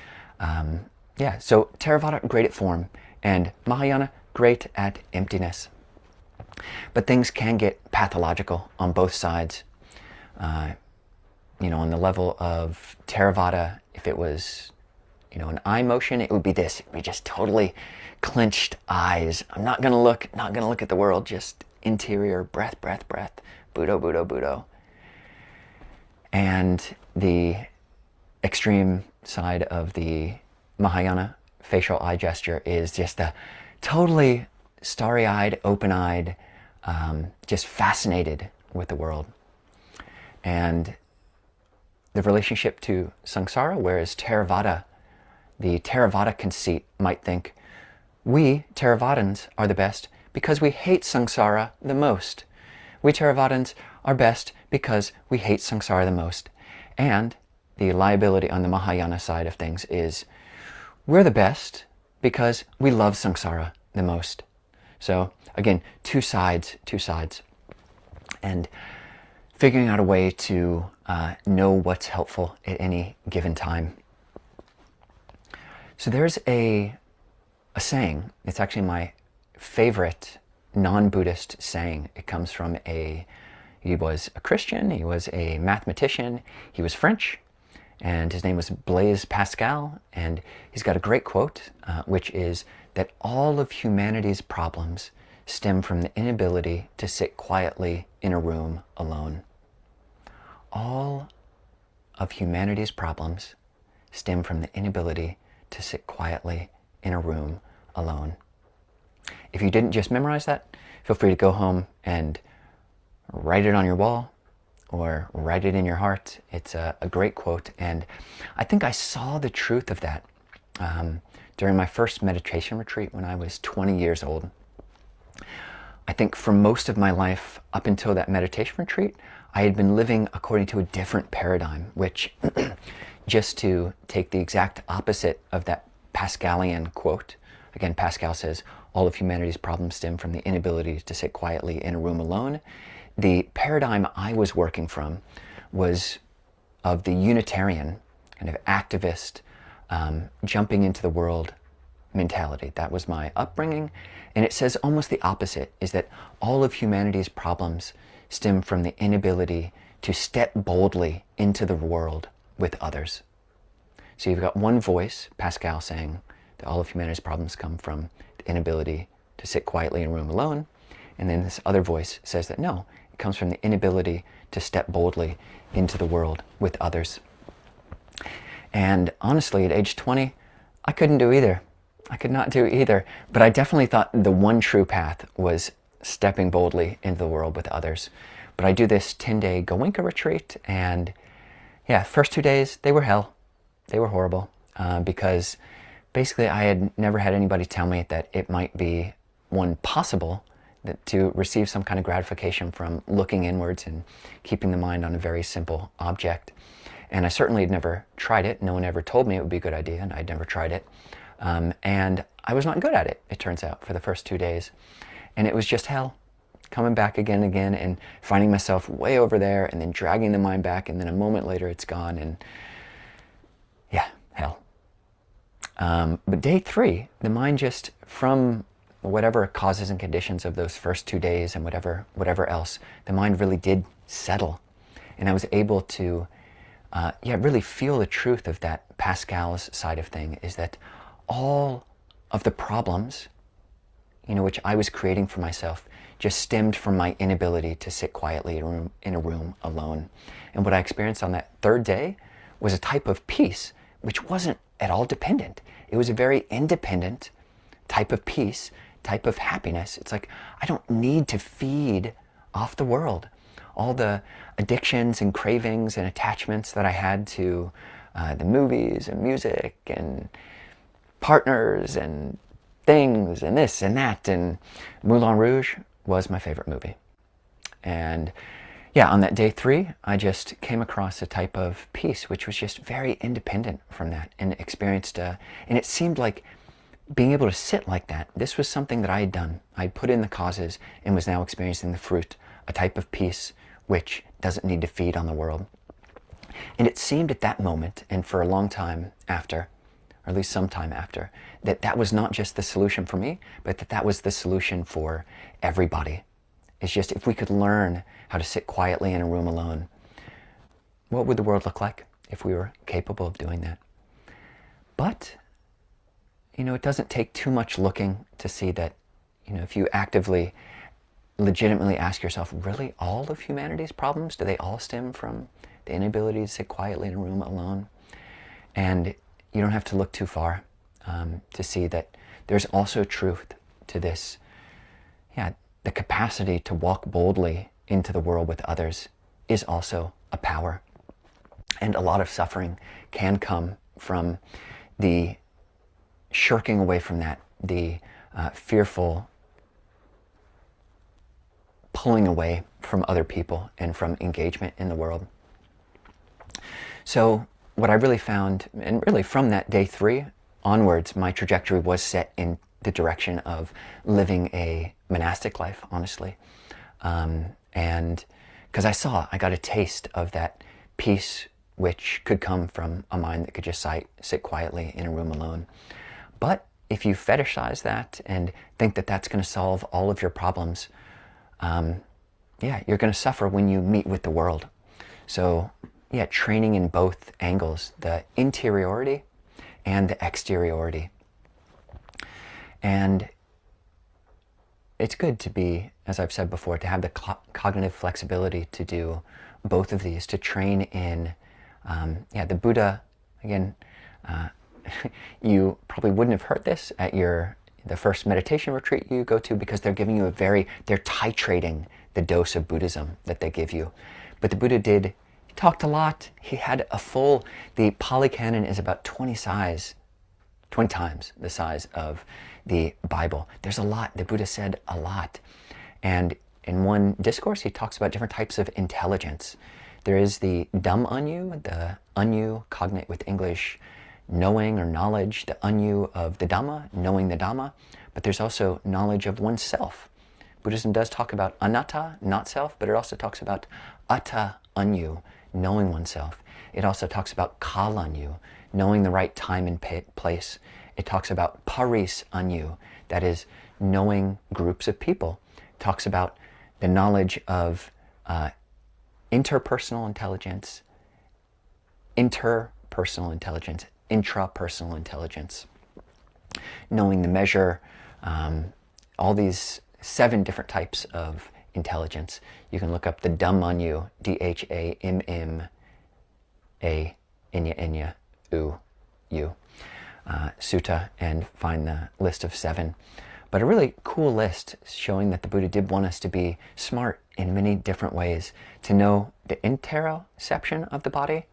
so Theravada, great at form. And Mahayana, great at emptiness. But things can get pathological on both sides. On the level of Theravada, if it was, an eye motion, it would be this. It would be just totally clenched eyes. I'm not going to look at the world, just interior, breath, breath, breath, Buddha, Buddha, Buddha. And the extreme side of the Mahayana facial eye gesture is just the totally starry-eyed, open-eyed, just fascinated with the world. And the relationship to samsara, whereas the Theravada conceit might think, we Theravadins are the best because we hate samsara the most. We Theravadins are best because we hate samsara the most. And the liability on the Mahayana side of things is, we're the best because we love samsara the most. So again, two sides. And figuring out a way to know what's helpful at any given time. So there's a saying. It's actually my favorite non-Buddhist saying. It comes from he was a Christian, he was a mathematician, he was French, and his name was Blaise Pascal, and he's got a great quote, which is that all of humanity's problems stem from the inability to sit quietly in a room alone. All of humanity's problems stem from the inability to sit quietly in a room alone. If you didn't just memorize that, feel free to go home and write it on your wall or write it in your heart. It's a great quote, and I think I saw the truth of that during my first meditation retreat when I was 20 years old. I think for most of my life up until that meditation retreat, I had been living according to a different paradigm, which, just to take the exact opposite of that Pascalian quote, again, Pascal says, all of humanity's problems stem from the inability to sit quietly in a room alone. The paradigm I was working from was of the Unitarian, kind of activist, jumping into the world mentality. That was my upbringing. And it says almost the opposite, is that all of humanity's problems stem from the inability to step boldly into the world with others. So you've got one voice, Pascal, saying that all of humanity's problems come from the inability to sit quietly in a room alone. And then this other voice says that no, it comes from the inability to step boldly into the world with others. And honestly, at age 20, I couldn't do either. I could not do either. But I definitely thought the one true path was stepping boldly into the world with others. But I do this 10-day Goenka retreat, and yeah, first 2 days, they were hell. They were horrible, because basically I had never had anybody tell me that it might be, one, possible to receive some kind of gratification from looking inwards and keeping the mind on a very simple object. And I certainly had never tried it. No one ever told me it would be a good idea, and I'd never tried it. And I was not good at it, it turns out, for the first 2 days. And it was just hell, coming back again and again and finding myself way over there and then dragging the mind back, and then a moment later it's gone, and yeah, hell. But day 3, the mind just, from whatever causes and conditions of those first 2 days and whatever else, the mind really did settle. And I was able to really feel the truth of that Pascal's side of thing, is that all of the problems, which I was creating for myself, just stemmed from my inability to sit quietly in a room alone. And what I experienced on that 3rd day was a type of peace which wasn't at all dependent. It was a very independent type of peace, type of happiness. It's like, I don't need to feed off the world. All the addictions and cravings and attachments that I had to the movies and music and partners and things and this and that, and Moulin Rouge was my favorite movie. And yeah, on that day 3, I just came across a type of peace which was just very independent from that, and experienced, and it seemed like being able to sit like that, this was something that I had done. I'd put in the causes and was now experiencing the fruit, a type of peace which doesn't need to feed on the world. And it seemed at that moment, and for a long time after, or at least some time after, that that was not just the solution for me, but that that was the solution for everybody. It's just, if we could learn how to sit quietly in a room alone, what would the world look like if we were capable of doing that? But, it doesn't take too much looking to see that, if you actively, legitimately ask yourself, really, all of humanity's problems, do they all stem from the inability to sit quietly in a room alone? And you don't have to look too far to see that there's also truth to this. Yeah, the capacity to walk boldly into the world with others is also a power. And a lot of suffering can come from the shirking away from that, the fearful pulling away from other people and from engagement in the world. So what I really found, and really from that day 3 onwards, my trajectory was set in the direction of living a monastic life, honestly, and Because I got a taste of that peace which could come from a mind that could just sit quietly in a room alone. But if you fetishize that and think that that's going to solve all of your problems, yeah, you're going to suffer when you meet with the world. So yeah, training in both angles, the interiority and the exteriority. And it's good to be, as I've said before, to have the cognitive flexibility to do both of these, to train in, yeah, the Buddha, again, you probably wouldn't have heard this at the first meditation retreat you go to, because they're giving you they're titrating the dose of Buddhism that they give you. But the Buddha he talked a lot. He had the Pali Canon is about 20 times the size of the Bible. There's a lot. The Buddha said a lot. And in one discourse, he talks about different types of intelligence. There is the dumb anyu, the anyu cognate with English knowing or knowledge, the anyu of the Dhamma, knowing the Dhamma. But there's also knowledge of oneself. Buddhism does talk about anatta, not self, but it also talks about atta anyu, knowing oneself. It also talks about kalanyu, knowing the right time and place. It talks about paris anyu, that is knowing groups of people. It talks about the knowledge of interpersonal intelligence, intrapersonal intelligence, knowing the measure, all these 7 different types of intelligence. You can look up the Dhammanyu, Dhamma, Inya, U, sutta, and find the list of 7. But a really cool list showing that the Buddha did want us to be smart in many different ways, to know the interoception of the body,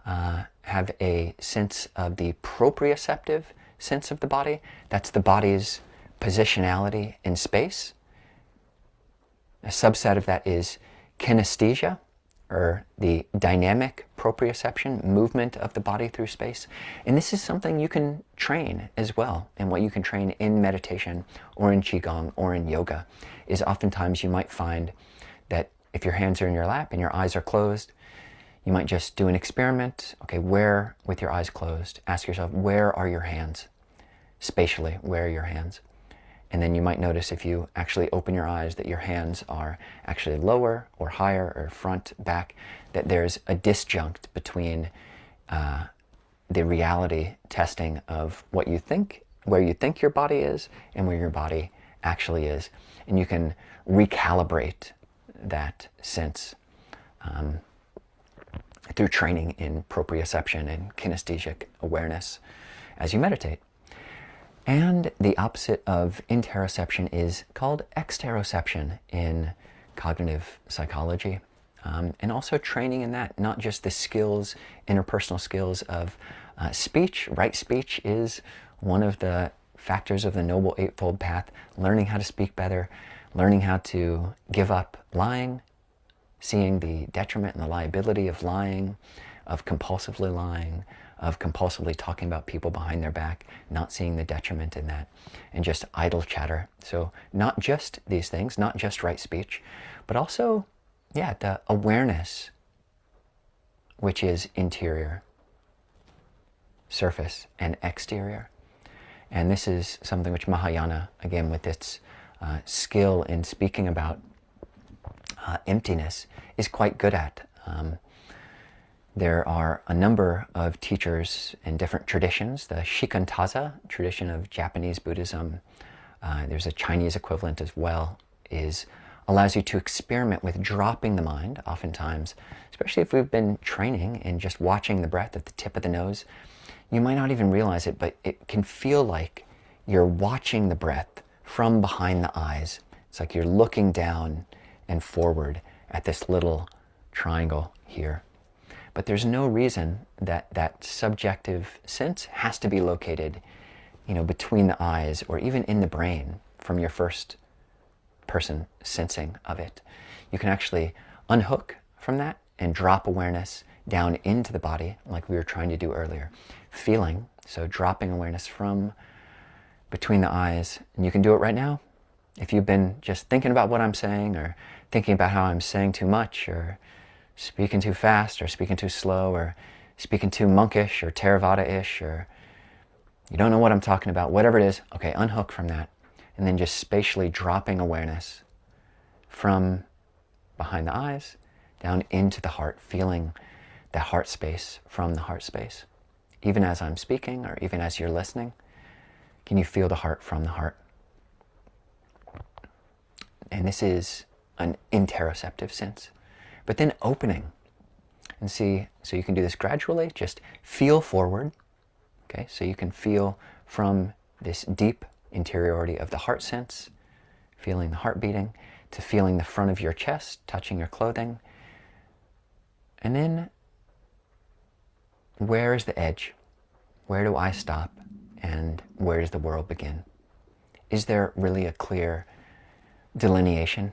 have a sense of the proprioceptive sense of the body. That's the body's positionality in space. A subset of that is kinesthesia, or the dynamic proprioception, movement of the body through space. And this is something you can train as well. And what you can train in meditation or in Qigong or in yoga is oftentimes you might find that if your hands are in your lap and your eyes are closed, you might just do an experiment. Okay, where, with your eyes closed, ask yourself, where are your hands? Spatially, where are your hands? And then you might notice if you actually open your eyes that your hands are actually lower or higher or front, back, that there's a disjunct between the reality testing of what you think, where you think your body is and where your body actually is. And you can recalibrate that sense through training in proprioception and kinesthesic awareness as you meditate. And the opposite of interoception is called exteroception in cognitive psychology. And also training in that, not just the skills, interpersonal skills of speech. Right speech is one of the factors of the Noble Eightfold Path. Learning how to speak better, learning how to give up lying, seeing the detriment and the liability of lying, of compulsively lying, of compulsively talking about people behind their back, not seeing the detriment in that, and just idle chatter. So not just these things, not just right speech, but also, yeah, the awareness, which is interior, surface, and exterior. And this is something which Mahayana, again, with its skill in speaking about emptiness, is quite good at. There are a number of teachers in different traditions. The Shikantaza tradition of Japanese Buddhism, there's a Chinese equivalent as well, allows you to experiment with dropping the mind, oftentimes, especially if we've been training and just watching the breath at the tip of the nose. You might not even realize it, but it can feel like you're watching the breath from behind the eyes. It's like you're looking down and forward at this little triangle here. But there's no reason that that subjective sense has to be located, between the eyes or even in the brain from your first person sensing of it. You can actually unhook from that and drop awareness down into the body, like we were trying to do earlier. Feeling, so dropping awareness from between the eyes. And you can do it right now. If you've been just thinking about what I'm saying or thinking about how I'm saying too much, or speaking too fast, or speaking too slow, or speaking too monkish, or Theravada-ish, or you don't know what I'm talking about, whatever it is, okay, unhook from that. And then just spatially dropping awareness from behind the eyes down into the heart, feeling the heart space from the heart space. Even as I'm speaking, or even as you're listening, can you feel the heart from the heart? And this is an interoceptive sense. But then opening, and see, so you can do this gradually, just feel forward. Okay, so you can feel from this deep interiority of the heart sense, feeling the heart beating, to feeling the front of your chest, touching your clothing. And then, where is the edge? Where do I stop? And where does the world begin? Is there really a clear delineation,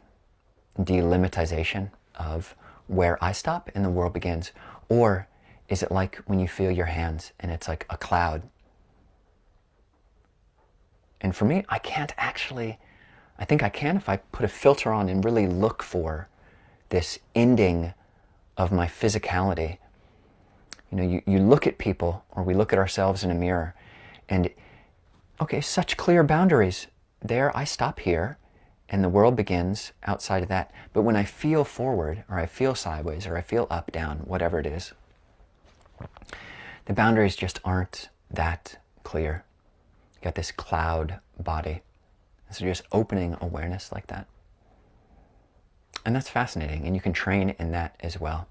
delimitation of where I stop and the world begins? Or is it like when you feel your hands and it's like a cloud? And for me, I can't actually, I think I can if I put a filter on and really look for this ending of my physicality. You know, you look at people, or we look at ourselves in a mirror, and okay, such clear boundaries. There, I stop here, and the world begins outside of that. But when I feel forward, or I feel sideways, or I feel up, down, whatever it is, the boundaries just aren't that clear. You got this cloud body. So just opening awareness like that. And that's fascinating, and you can train in that as well.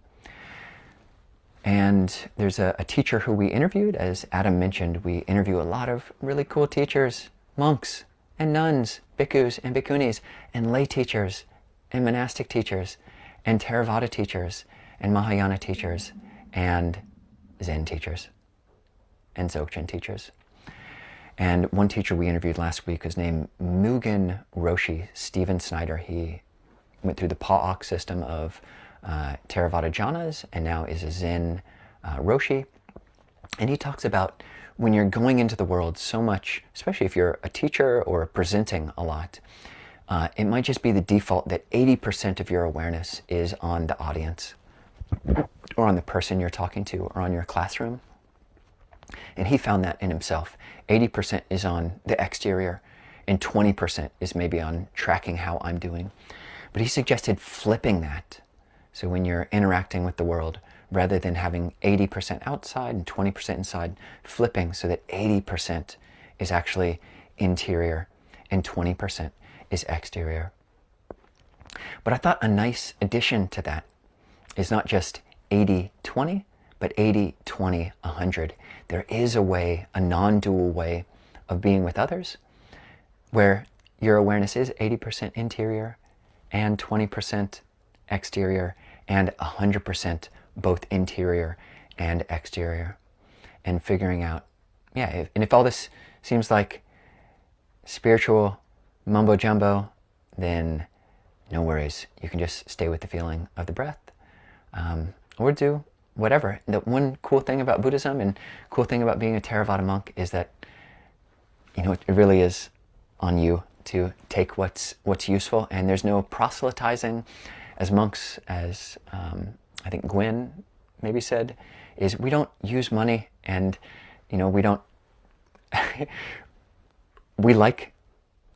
And there's a teacher who we interviewed, as Adam mentioned. We interview a lot of really cool teachers, monks and nuns, bhikkhus and bhikkhunis, and lay teachers, and monastic teachers, and Theravada teachers, and Mahayana teachers, and Zen teachers, and Dzogchen teachers. And one teacher we interviewed last week was named Mugen Roshi, Stephen Snyder. He went through the Pa'ak system of Theravada jhanas, and now is a Zen Roshi. And he talks about when you're going into the world so much, especially if you're a teacher or presenting a lot, it might just be the default that 80% of your awareness is on the audience, or on the person you're talking to, or on your classroom. And he found that in himself. 80% is on the exterior, and 20% is maybe on tracking how I'm doing. But he suggested flipping that. So when you're interacting with the world, rather than having 80% outside and 20% inside, flipping so that 80% is actually interior and 20% is exterior. But I thought a nice addition to that is not just 80-20, but 80-20-100. There is a way, a non-dual way of being with others, where your awareness is 80% interior and 20% exterior and 100% both interior and exterior. And figuring out, and if all this seems like spiritual mumbo jumbo, then no worries. You can just stay with the feeling of the breath, or do whatever. The one cool thing about Buddhism and cool thing about being a Theravada monk is that, it really is on you to take what's useful, and there's no proselytizing. As monks, as I think Gwen maybe said, is we don't use money, and we don't we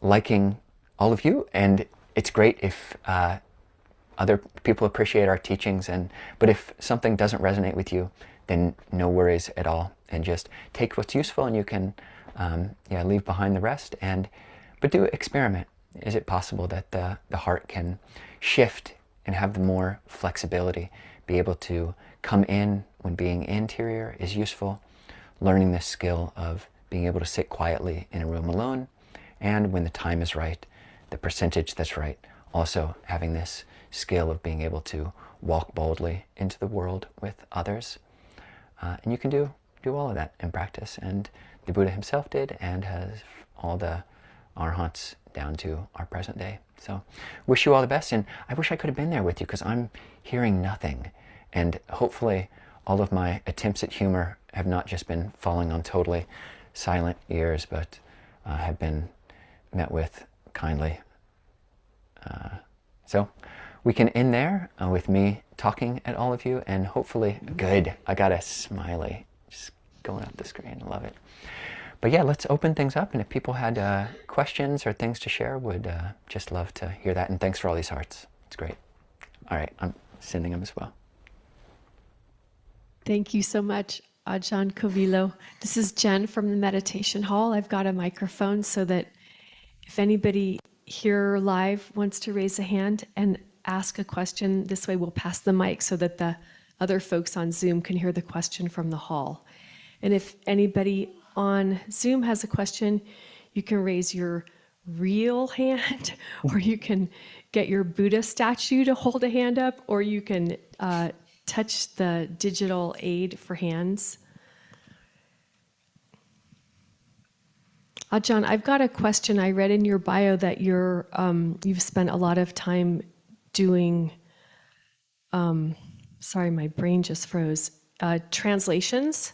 liking all of you, and it's great if other people appreciate our teachings, but if something doesn't resonate with you, then no worries at all, and just take what's useful, and you can leave behind the rest. But do experiment. Is it possible that the heart can shift and have the more flexibility, be able to come in when being interior is useful, learning this skill of being able to sit quietly in a room alone, and when the time is right, the percentage that's right, also having this skill of being able to walk boldly into the world with others. And you can do all of that in practice. And the Buddha himself did, and has all the arhats down to our present day. So wish you all the best, and I wish I could have been there with you, because I'm hearing nothing. And hopefully all of my attempts at humor have not just been falling on totally silent ears, but have been met with kindly. So we can end there with me talking at all of you, and hopefully, good. I got a smiley just going up the screen. Love it. But yeah, let's open things up, and if people had questions or things to share, would just love to hear that. And thanks for all these hearts. It's great. All right, I'm sending them as well. Thank you so much, Ajahn Kovilo. This is Jen from the meditation hall. I've got a microphone so that if anybody here live wants to raise a hand and ask a question, this way we'll pass the mic so that the other folks on Zoom can hear the question from the hall. And if anybody on Zoom has a question, you can raise your real hand, or you can get your Buddha statue to hold a hand up, or you can touch the digital aid for hands. Ajahn, I've got a question. I read in your bio that you've spent a lot of time doing, sorry, my brain just froze, translations.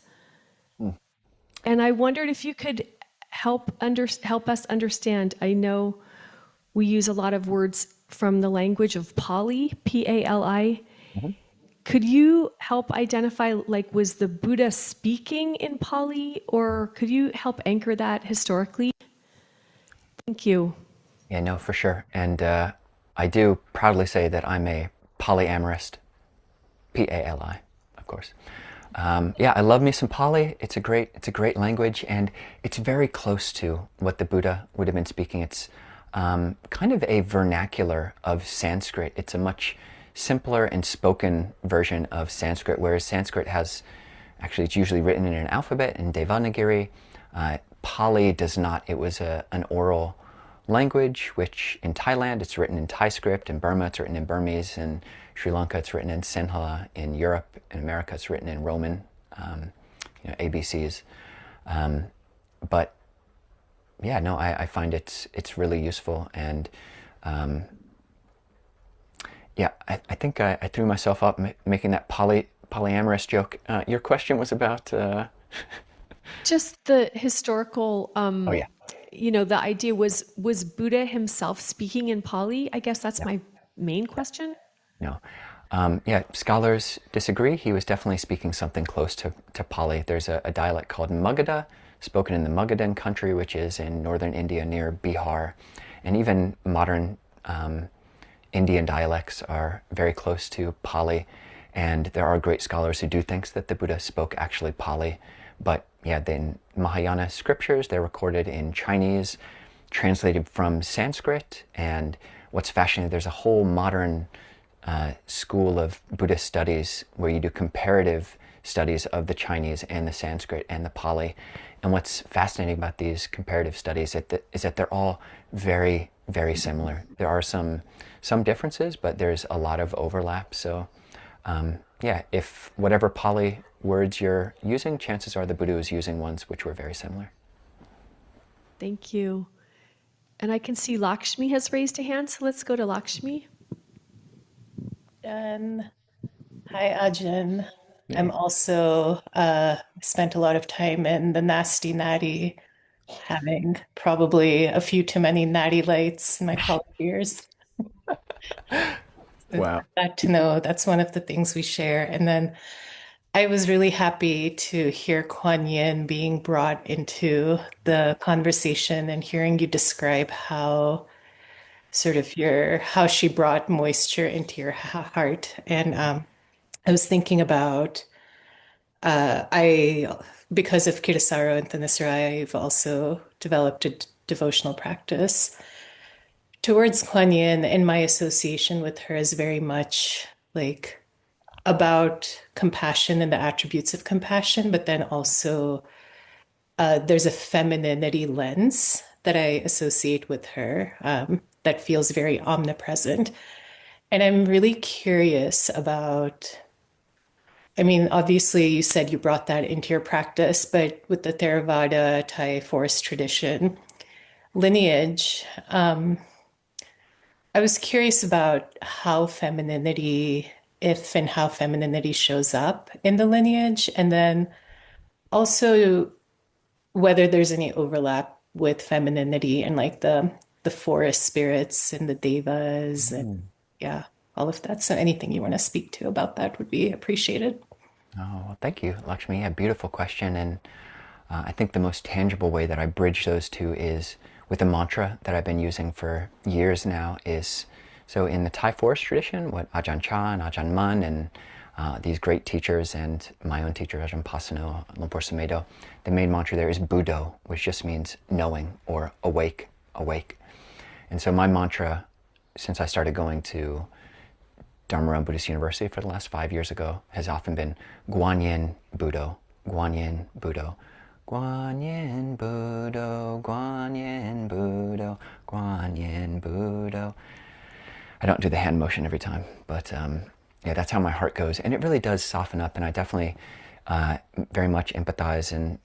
And I wondered if you could help us understand. I know we use a lot of words from the language of Pali, P-A-L-I. Could you help identify, like, was the Buddha speaking in Pali, or could you help anchor that historically? Thank you. Yeah, no, for sure. And I do proudly say that I'm a polyamorist, P-A-L-I, of course. Yeah, I love me some Pali. It's a great language, and it's very close to what the Buddha would have been speaking. It's kind of a vernacular of Sanskrit. It's a much simpler and spoken version of Sanskrit, whereas Sanskrit actually it's usually written in an alphabet in Devanagari. Pali does not. It was an oral language, which in Thailand it's written in Thai script, in Burma it's written in Burmese, in Sri Lanka it's written in Sinhala, in Europe, in America it's written in Roman, ABCs. But yeah, no, I find it's really useful, and yeah, I think I threw myself up making that polyamorous joke. Your question was about Just the historical, oh yeah, the idea was Buddha himself speaking in Pali? I guess that's yeah, my main question. no. Yeah, scholars disagree. He was definitely speaking something close to Pali. There's a dialect called Magadha, spoken in the Magadhan country, which is in northern India near Bihar. And even modern Indian dialects are very close to Pali. And there are great scholars who do think that the Buddha spoke actually Pali. But yeah, in Mahayana scriptures, they're recorded in Chinese, translated from Sanskrit. And what's fascinating, there's a whole modern school of Buddhist studies where you do comparative studies of the Chinese and the Sanskrit and the Pali. And what's fascinating about these comparative studies is that they're all very, very similar. There are some differences, but there's a lot of overlap. So yeah, if whatever Pali words you're using, chances are the Buddha was using ones which were very similar. Thank you. And I can see Lakshmi has raised a hand, so let's go to Lakshmi. Hi, Ajahn. Yay. I'm also spent a lot of time in the nasty natty, having probably a few too many natty lights in my college years. Wow. Glad to know that's one of the things we share. And then I was really happy to hear Kuan Yin being brought into the conversation and hearing you describe how how she brought moisture into your heart. And I was thinking about because of Kirasaro and Thanissaro, I've also developed a devotional practice towards Kuan Yin, and my association with her is very much like about compassion and the attributes of compassion, but then also there's a femininity lens that I associate with her that feels very omnipresent. And I'm really curious about, I mean, obviously you said you brought that into your practice, but with the Theravada Thai forest tradition lineage, I was curious about how femininity, if and how femininity shows up in the lineage, and then also whether there's any overlap with femininity and like the forest spirits and the devas and yeah. all of that. So anything you want to speak to about that would be appreciated. Oh, well, thank you, Lakshmi. Yeah, beautiful question. And I think the most tangible way that I bridge those two is with a mantra that I've been using for years now. Is so in the Thai forest tradition, what Ajahn Chah and Ajahn Mun and these great teachers and my own teacher Ajahn Pasano, Lumpur Sumedho, the main mantra there is Buddho, which just means knowing or awake, awake. And so my mantra, since I started going to Dharma Buddhist University for the last 5 years ago, has often been Guanyin Buddho, Guanyin Buddho, Guanyin Buddho, Guanyin Buddho, Guanyin Buddho. I don't do the hand motion every time, but yeah, that's how my heart goes. And it really does soften up, and I definitely very much empathize and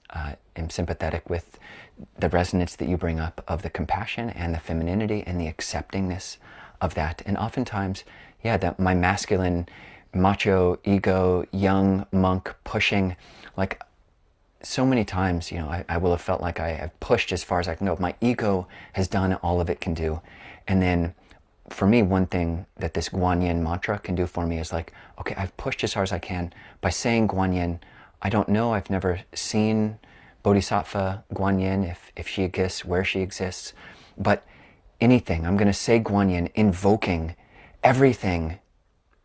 am sympathetic with the resonance that you bring up of the compassion and the femininity and the acceptingness of that. And oftentimes, yeah, that my masculine, macho, ego, young monk pushing, like so many times, I will have felt like I have pushed as far as I can go. My ego has done all of it can do. And then for me, one thing that this Guanyin mantra can do for me is like, okay, I've pushed as hard as I can. By saying Guanyin, I don't know, I've never seen Bodhisattva Guanyin, if she exists, where she exists, but anything, I'm going to say Guanyin, invoking everything,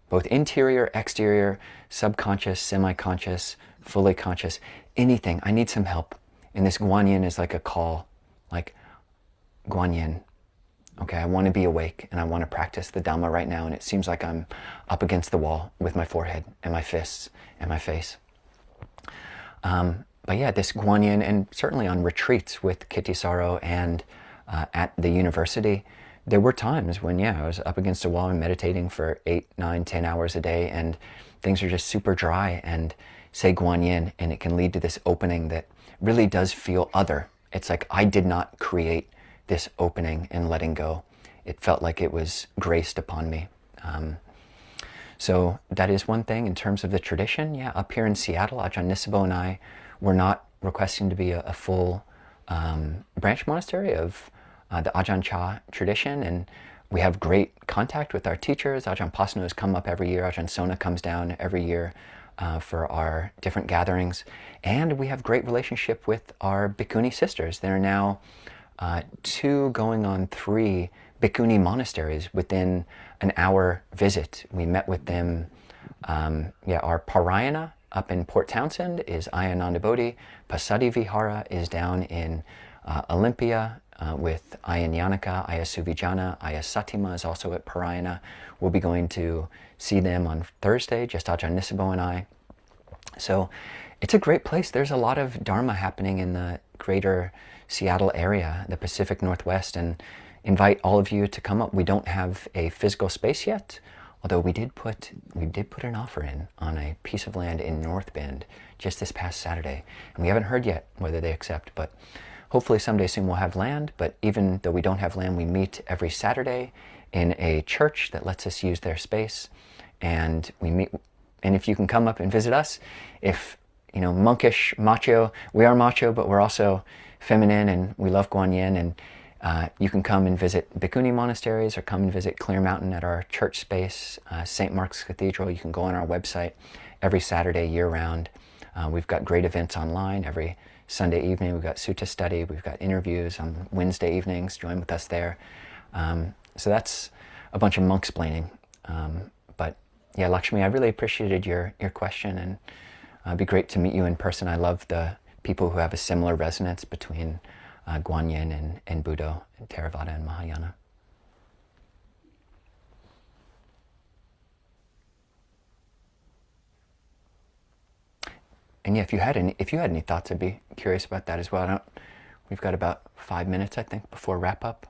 both interior, exterior, subconscious, semi-conscious, fully conscious, anything. I need some help. And this Guanyin is like a call, like Guanyin. Okay, I want to be awake and I want to practice the Dhamma right now, and it seems like I'm up against the wall with my forehead and my fists and my face. But yeah, this Guanyin, and certainly on retreats with Kittisaro and at the university, there were times when, yeah, I was up against a wall and meditating for 8, 9, 10 hours a day, and things are just super dry, and say Guanyin, and it can lead to this opening that really does feel other. It's like I did not create this opening and letting go. It felt like it was graced upon me. So that is one thing in terms of the tradition. Yeah, up here in Seattle, Ajahn Nisabo and I were not requesting to be a full branch monastery of the Ajahn Chah tradition, and we have great contact with our teachers. Ajahn Pasano has come up every year. Ajahn Sona comes down every year for our different gatherings, and we have great relationship with our Bhikkhuni sisters. There are now 2 going on 3 Bhikkhuni monasteries within an hour visit. We met with them, our Parayana up in Port Townsend is Ayananda Bodhi. Pasadi Vihara is down in Olympia with Aya Nyanaka, Aya Suvijana, Aya Satima is also at Parayana. We'll be going to see them on Thursday, just Ajahn Nisabo and I. So it's a great place. There's a lot of Dharma happening in the greater Seattle area, the Pacific Northwest, and invite all of you to come up. We don't have a physical space yet, although we did put an offer in on a piece of land in North Bend just this past Saturday, and we haven't heard yet whether they accept, but hopefully someday soon we'll have land. But even though we don't have land, we meet every Saturday in a church that lets us use their space, and we meet. And if you can come up and visit us, if monkish, macho, we are macho, but we're also feminine, and we love Guanyin, and you can come and visit Bhikkhuni monasteries or come and visit Clear Mountain at our church space, St. Mark's Cathedral. You can go on our website every Saturday year-round. We've got great events online. Every Sunday evening we've got sutta study, we've got interviews on Wednesday evenings. Join with us there. So that's a bunch of monk-splaining. But yeah, Lakshmi, I really appreciated your question, and it'd be great to meet you in person. I love the people who have a similar resonance between Guanyin and Buddho, and Theravada and Mahayana. And yeah, if you had any thoughts, I'd be curious about that as well. We've got about 5 minutes, I think, before wrap up.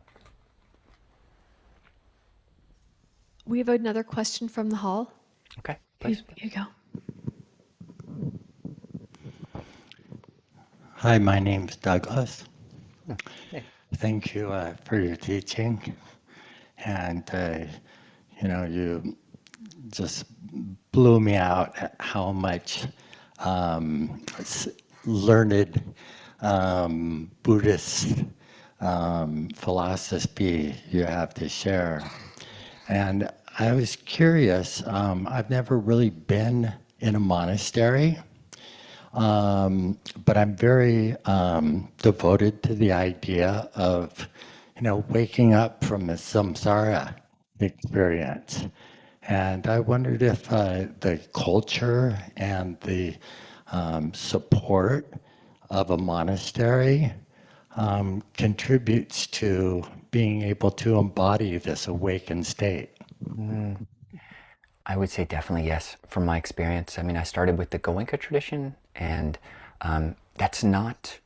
We have another question from the hall. Okay, please. Here you go. Hi, my name's Douglas. Hey. Thank you for your teaching. And, you just blew me out at how much learned Buddhist philosophy you have to share. And I was curious. I've never really been in a monastery, but I'm very devoted to the idea of, waking up from the samsara experience. And I wondered if the culture and the support of a monastery contributes to being able to embody this awakened state. I would say definitely yes, from my experience. I mean, I started with the Goenka tradition, and that's not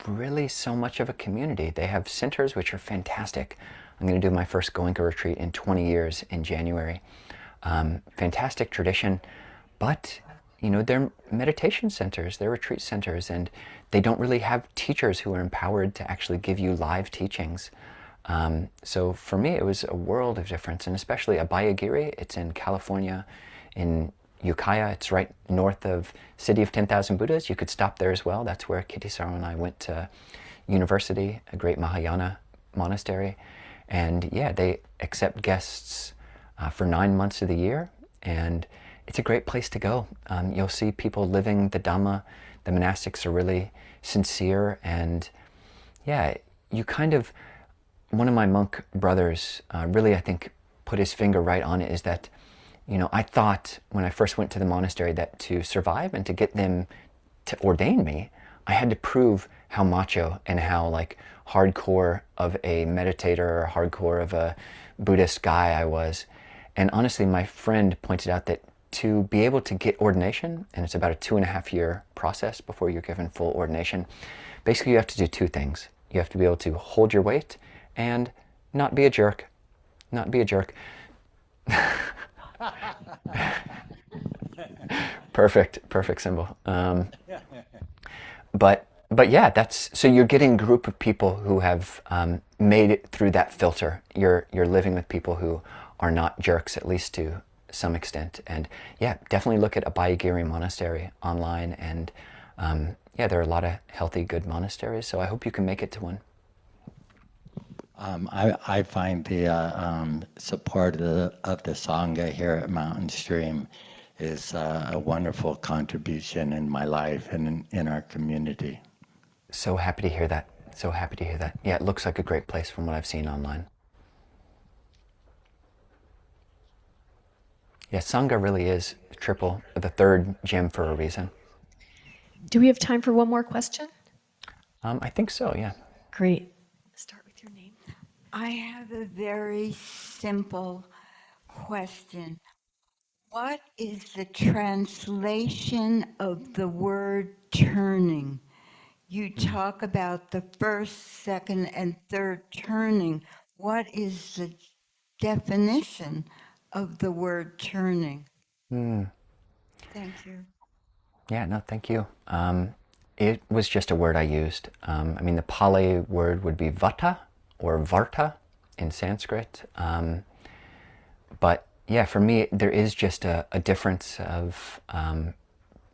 really so much of a community. They have centers which are fantastic. I'm going to do my first Goenka retreat in 20 years in January. Fantastic tradition, but they're meditation centers, they're retreat centers, and they don't really have teachers who are empowered to actually give you live teachings. So for me, it was a world of difference, and especially Abhayagiri. It's in California, in Ukiah. It's right north of City of 10,000 Buddhas. You could stop there as well. That's where Kittisaro and I went to university, a great Mahayana monastery. And yeah, they accept guests for 9 months of the year, and it's a great place to go. You'll see people living the Dhamma. The monastics are really sincere, and yeah, you kind of, one of my monk brothers really, I think, put his finger right on it, is that, I thought when I first went to the monastery that to survive and to get them to ordain me, I had to prove how macho and how like hardcore of a meditator or hardcore of a Buddhist guy I was. And honestly, my friend pointed out that to be able to get ordination, and it's about a 2.5-year process before you're given full ordination, basically you have to do two things. You have to be able to hold your weight and not be a jerk. Not be a jerk. Perfect symbol. But yeah, so you're getting a group of people who have made it through that filter. You're living with people who are not jerks, at least to some extent. And yeah, definitely look at Abhayagiri Monastery online. And yeah, there are a lot of healthy, good monasteries. So I hope you can make it to one. I find the support of the Sangha here at Mountain Stream is a wonderful contribution in my life and in our community. So happy to hear that. So happy to hear that. Yeah, it looks like a great place from what I've seen online. Yeah, Sangha really is the third gem for a reason. Do we have time for one more question? I think so, yeah. Great. Start with your name. I have a very simple question. What is the translation of the word turning? You talk about the first, second, and third turning. What is the definition of the word turning? Thank you. Yeah, no, thank you. It was just a word I used. I mean, the Pali word would be vata or varta in Sanskrit. But yeah, for me, there is just a difference of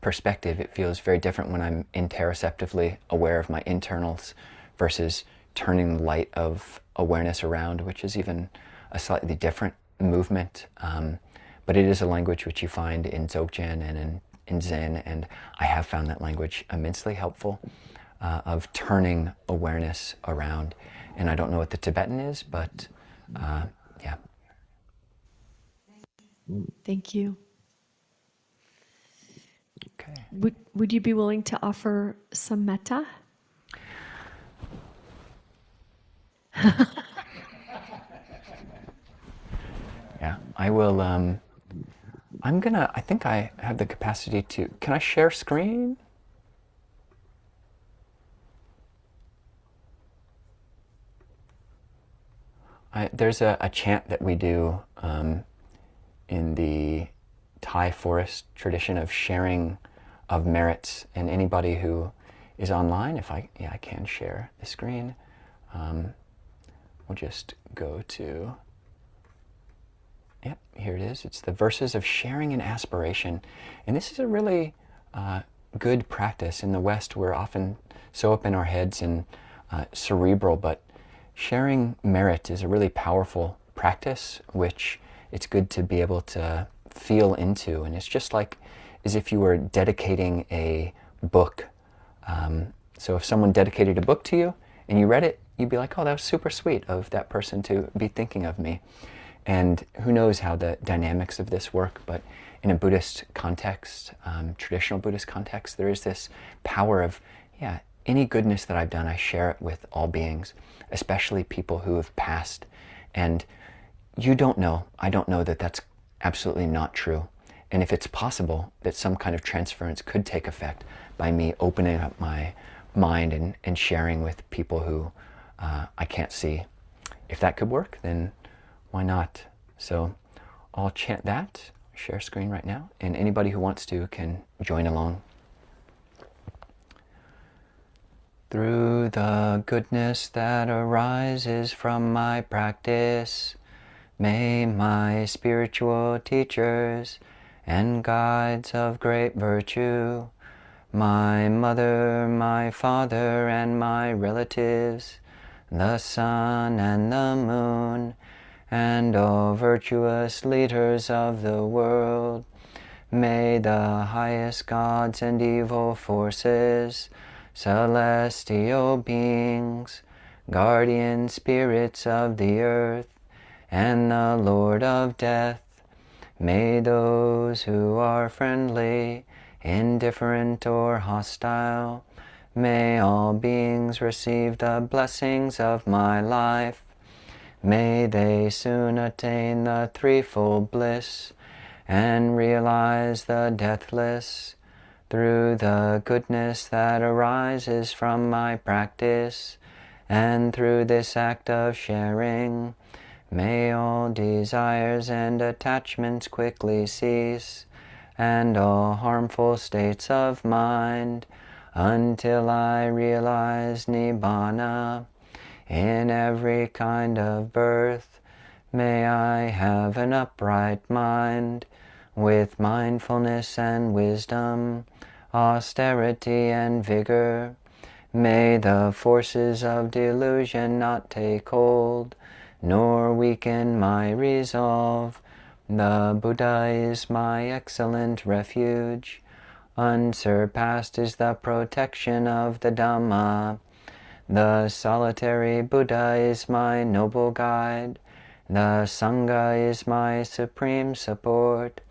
perspective. It feels very different when I'm interoceptively aware of my internals versus turning the light of awareness around, which is even a slightly different movement. But it is a language which you find in Dzogchen and in Zen, and I have found that language immensely helpful of turning awareness around. And I don't know what the Tibetan is, but yeah. Thank you. Okay. Would you be willing to offer some metta? Yeah, I will. I think I have the capacity to. Can I share screen? There's a chant that we do in the Thai forest tradition of sharing of merits, and anybody who is online, I can share the screen. We'll just go to, yep, here it is. It's the verses of sharing and aspiration. And this is a really good practice. In the West, we're often so up in our heads and cerebral, but sharing merit is a really powerful practice, which it's good to be able to feel into. And it's just like as if you were dedicating a book. So if someone dedicated a book to you and you read it, you'd be like, oh, that was super sweet of that person to be thinking of me. And who knows how the dynamics of this work, but in a Buddhist context, traditional Buddhist context, there is this power of, yeah, any goodness that I've done, I share it with all beings, especially people who have passed. And you don't know, I don't know that that's absolutely not true. And if it's possible that some kind of transference could take effect by me opening up my mind and sharing with people who I can't see, if that could work, then why not? So I'll chant that, share screen right now, and anybody who wants to can join along. Through the goodness that arises from my practice, may my spiritual teachers and guides of great virtue, my mother, my father, and my relatives, the sun and the moon, and all virtuous leaders of the world, may the highest gods and evil forces, celestial beings, guardian spirits of the earth, and the Lord of death, may those who are friendly, indifferent, or hostile, may all beings receive the blessings of my life. May they soon attain the threefold bliss and realize the deathless. Through the goodness that arises from my practice, and through this act of sharing, may all desires and attachments quickly cease, and all harmful states of mind, until I realize Nibbana. In every kind of birth, may I have an upright mind, with mindfulness and wisdom, austerity and vigor. May the forces of delusion not take hold, nor weaken my resolve. The Buddha is my excellent refuge. Unsurpassed is the protection of the Dhamma. The solitary Buddha is my noble guide. The Sangha is my supreme support.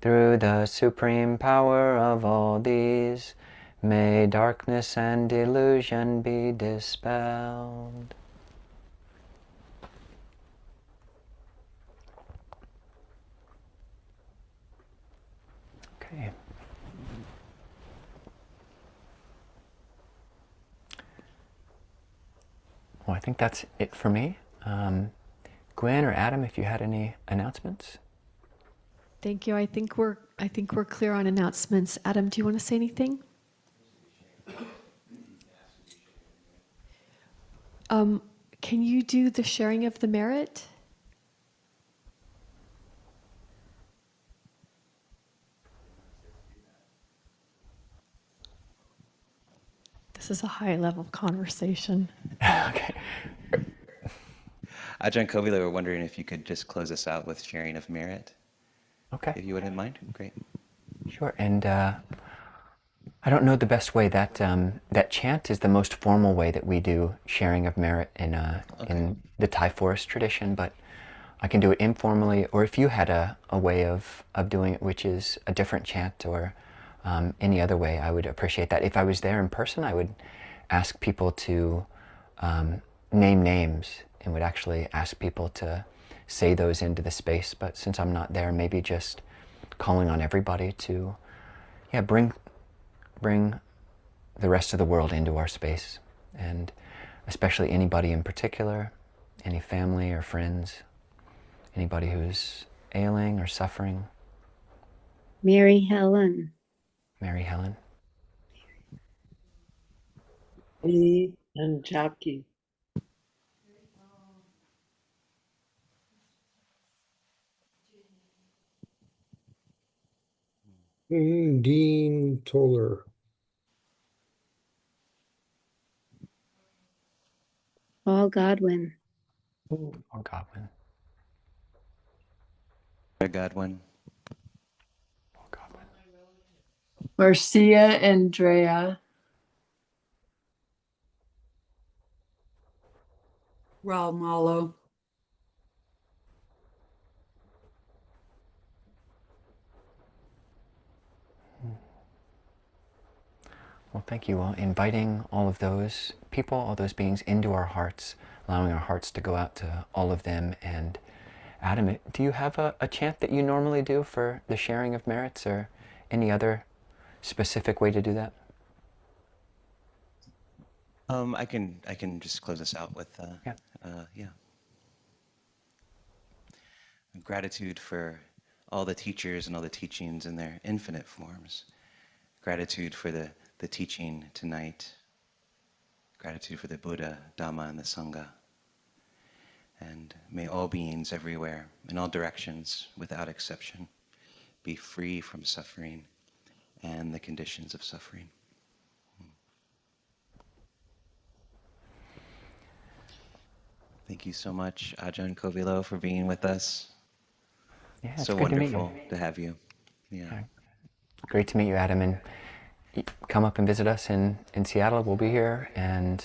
Through the supreme power of all these, may darkness and delusion be dispelled. Okay. Well, I think that's it for me. Gwen or Adam, if you had any announcements? Thank you. I think we're clear on announcements. Adam, do you want to say anything? Can you do the sharing of the merit? This is a high-level conversation. Okay. Ajahn Kovilo, we're wondering if you could just close us out with sharing of merit, Okay. if you wouldn't mind. Great. Sure. And I don't know the best way. That that chant is the most formal way that we do sharing of merit in the Thai forest tradition, but I can do it informally, or if you had a way of doing it, which is a different chant or any other way, I would appreciate that. If I was there in person, I would ask people to name names and would actually ask people to say those into the space. But since I'm not there, maybe just calling on everybody to, yeah, bring the rest of the world into our space, and especially anybody in particular, any family or friends, anybody who's ailing or suffering. Mary Helen. Mary Helen. E and Jackie. Dean Toller. Paul Godwin. Or Godwin. Godwin. Marcia Andrea. Raul Malo. Well, thank you. Well, inviting all of those people, all those beings into our hearts, allowing our hearts to go out to all of them. And Adam, do you have a chant that you normally do for the sharing of merits, or any other specific way to do that? I can just close us out with yeah. Gratitude for all the teachers and all the teachings in their infinite forms. Gratitude for the teaching tonight. Gratitude for the Buddha, Dhamma, and the Sangha. And may all beings everywhere, in all directions, without exception, be free from suffering and the conditions of suffering. Thank you so much, Ajahn Kovilo, for being with us. Yeah, it's So good to meet you. wonderful to have you. Yeah. Great to meet you, Adam. And come up and visit us in Seattle. We'll be here. And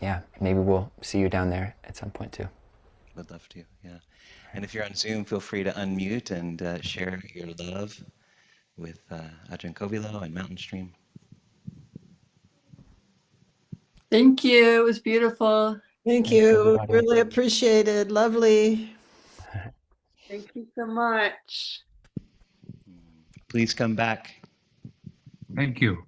yeah, maybe we'll see you down there at some point too. Would love to, yeah. And if you're on Zoom, feel free to unmute and share your love with Ajahn Kovilo and Mountain Stream. Thank you. It was beautiful. Thank you. Really appreciated. Lovely. Thank you so much. Please come back. Thank you.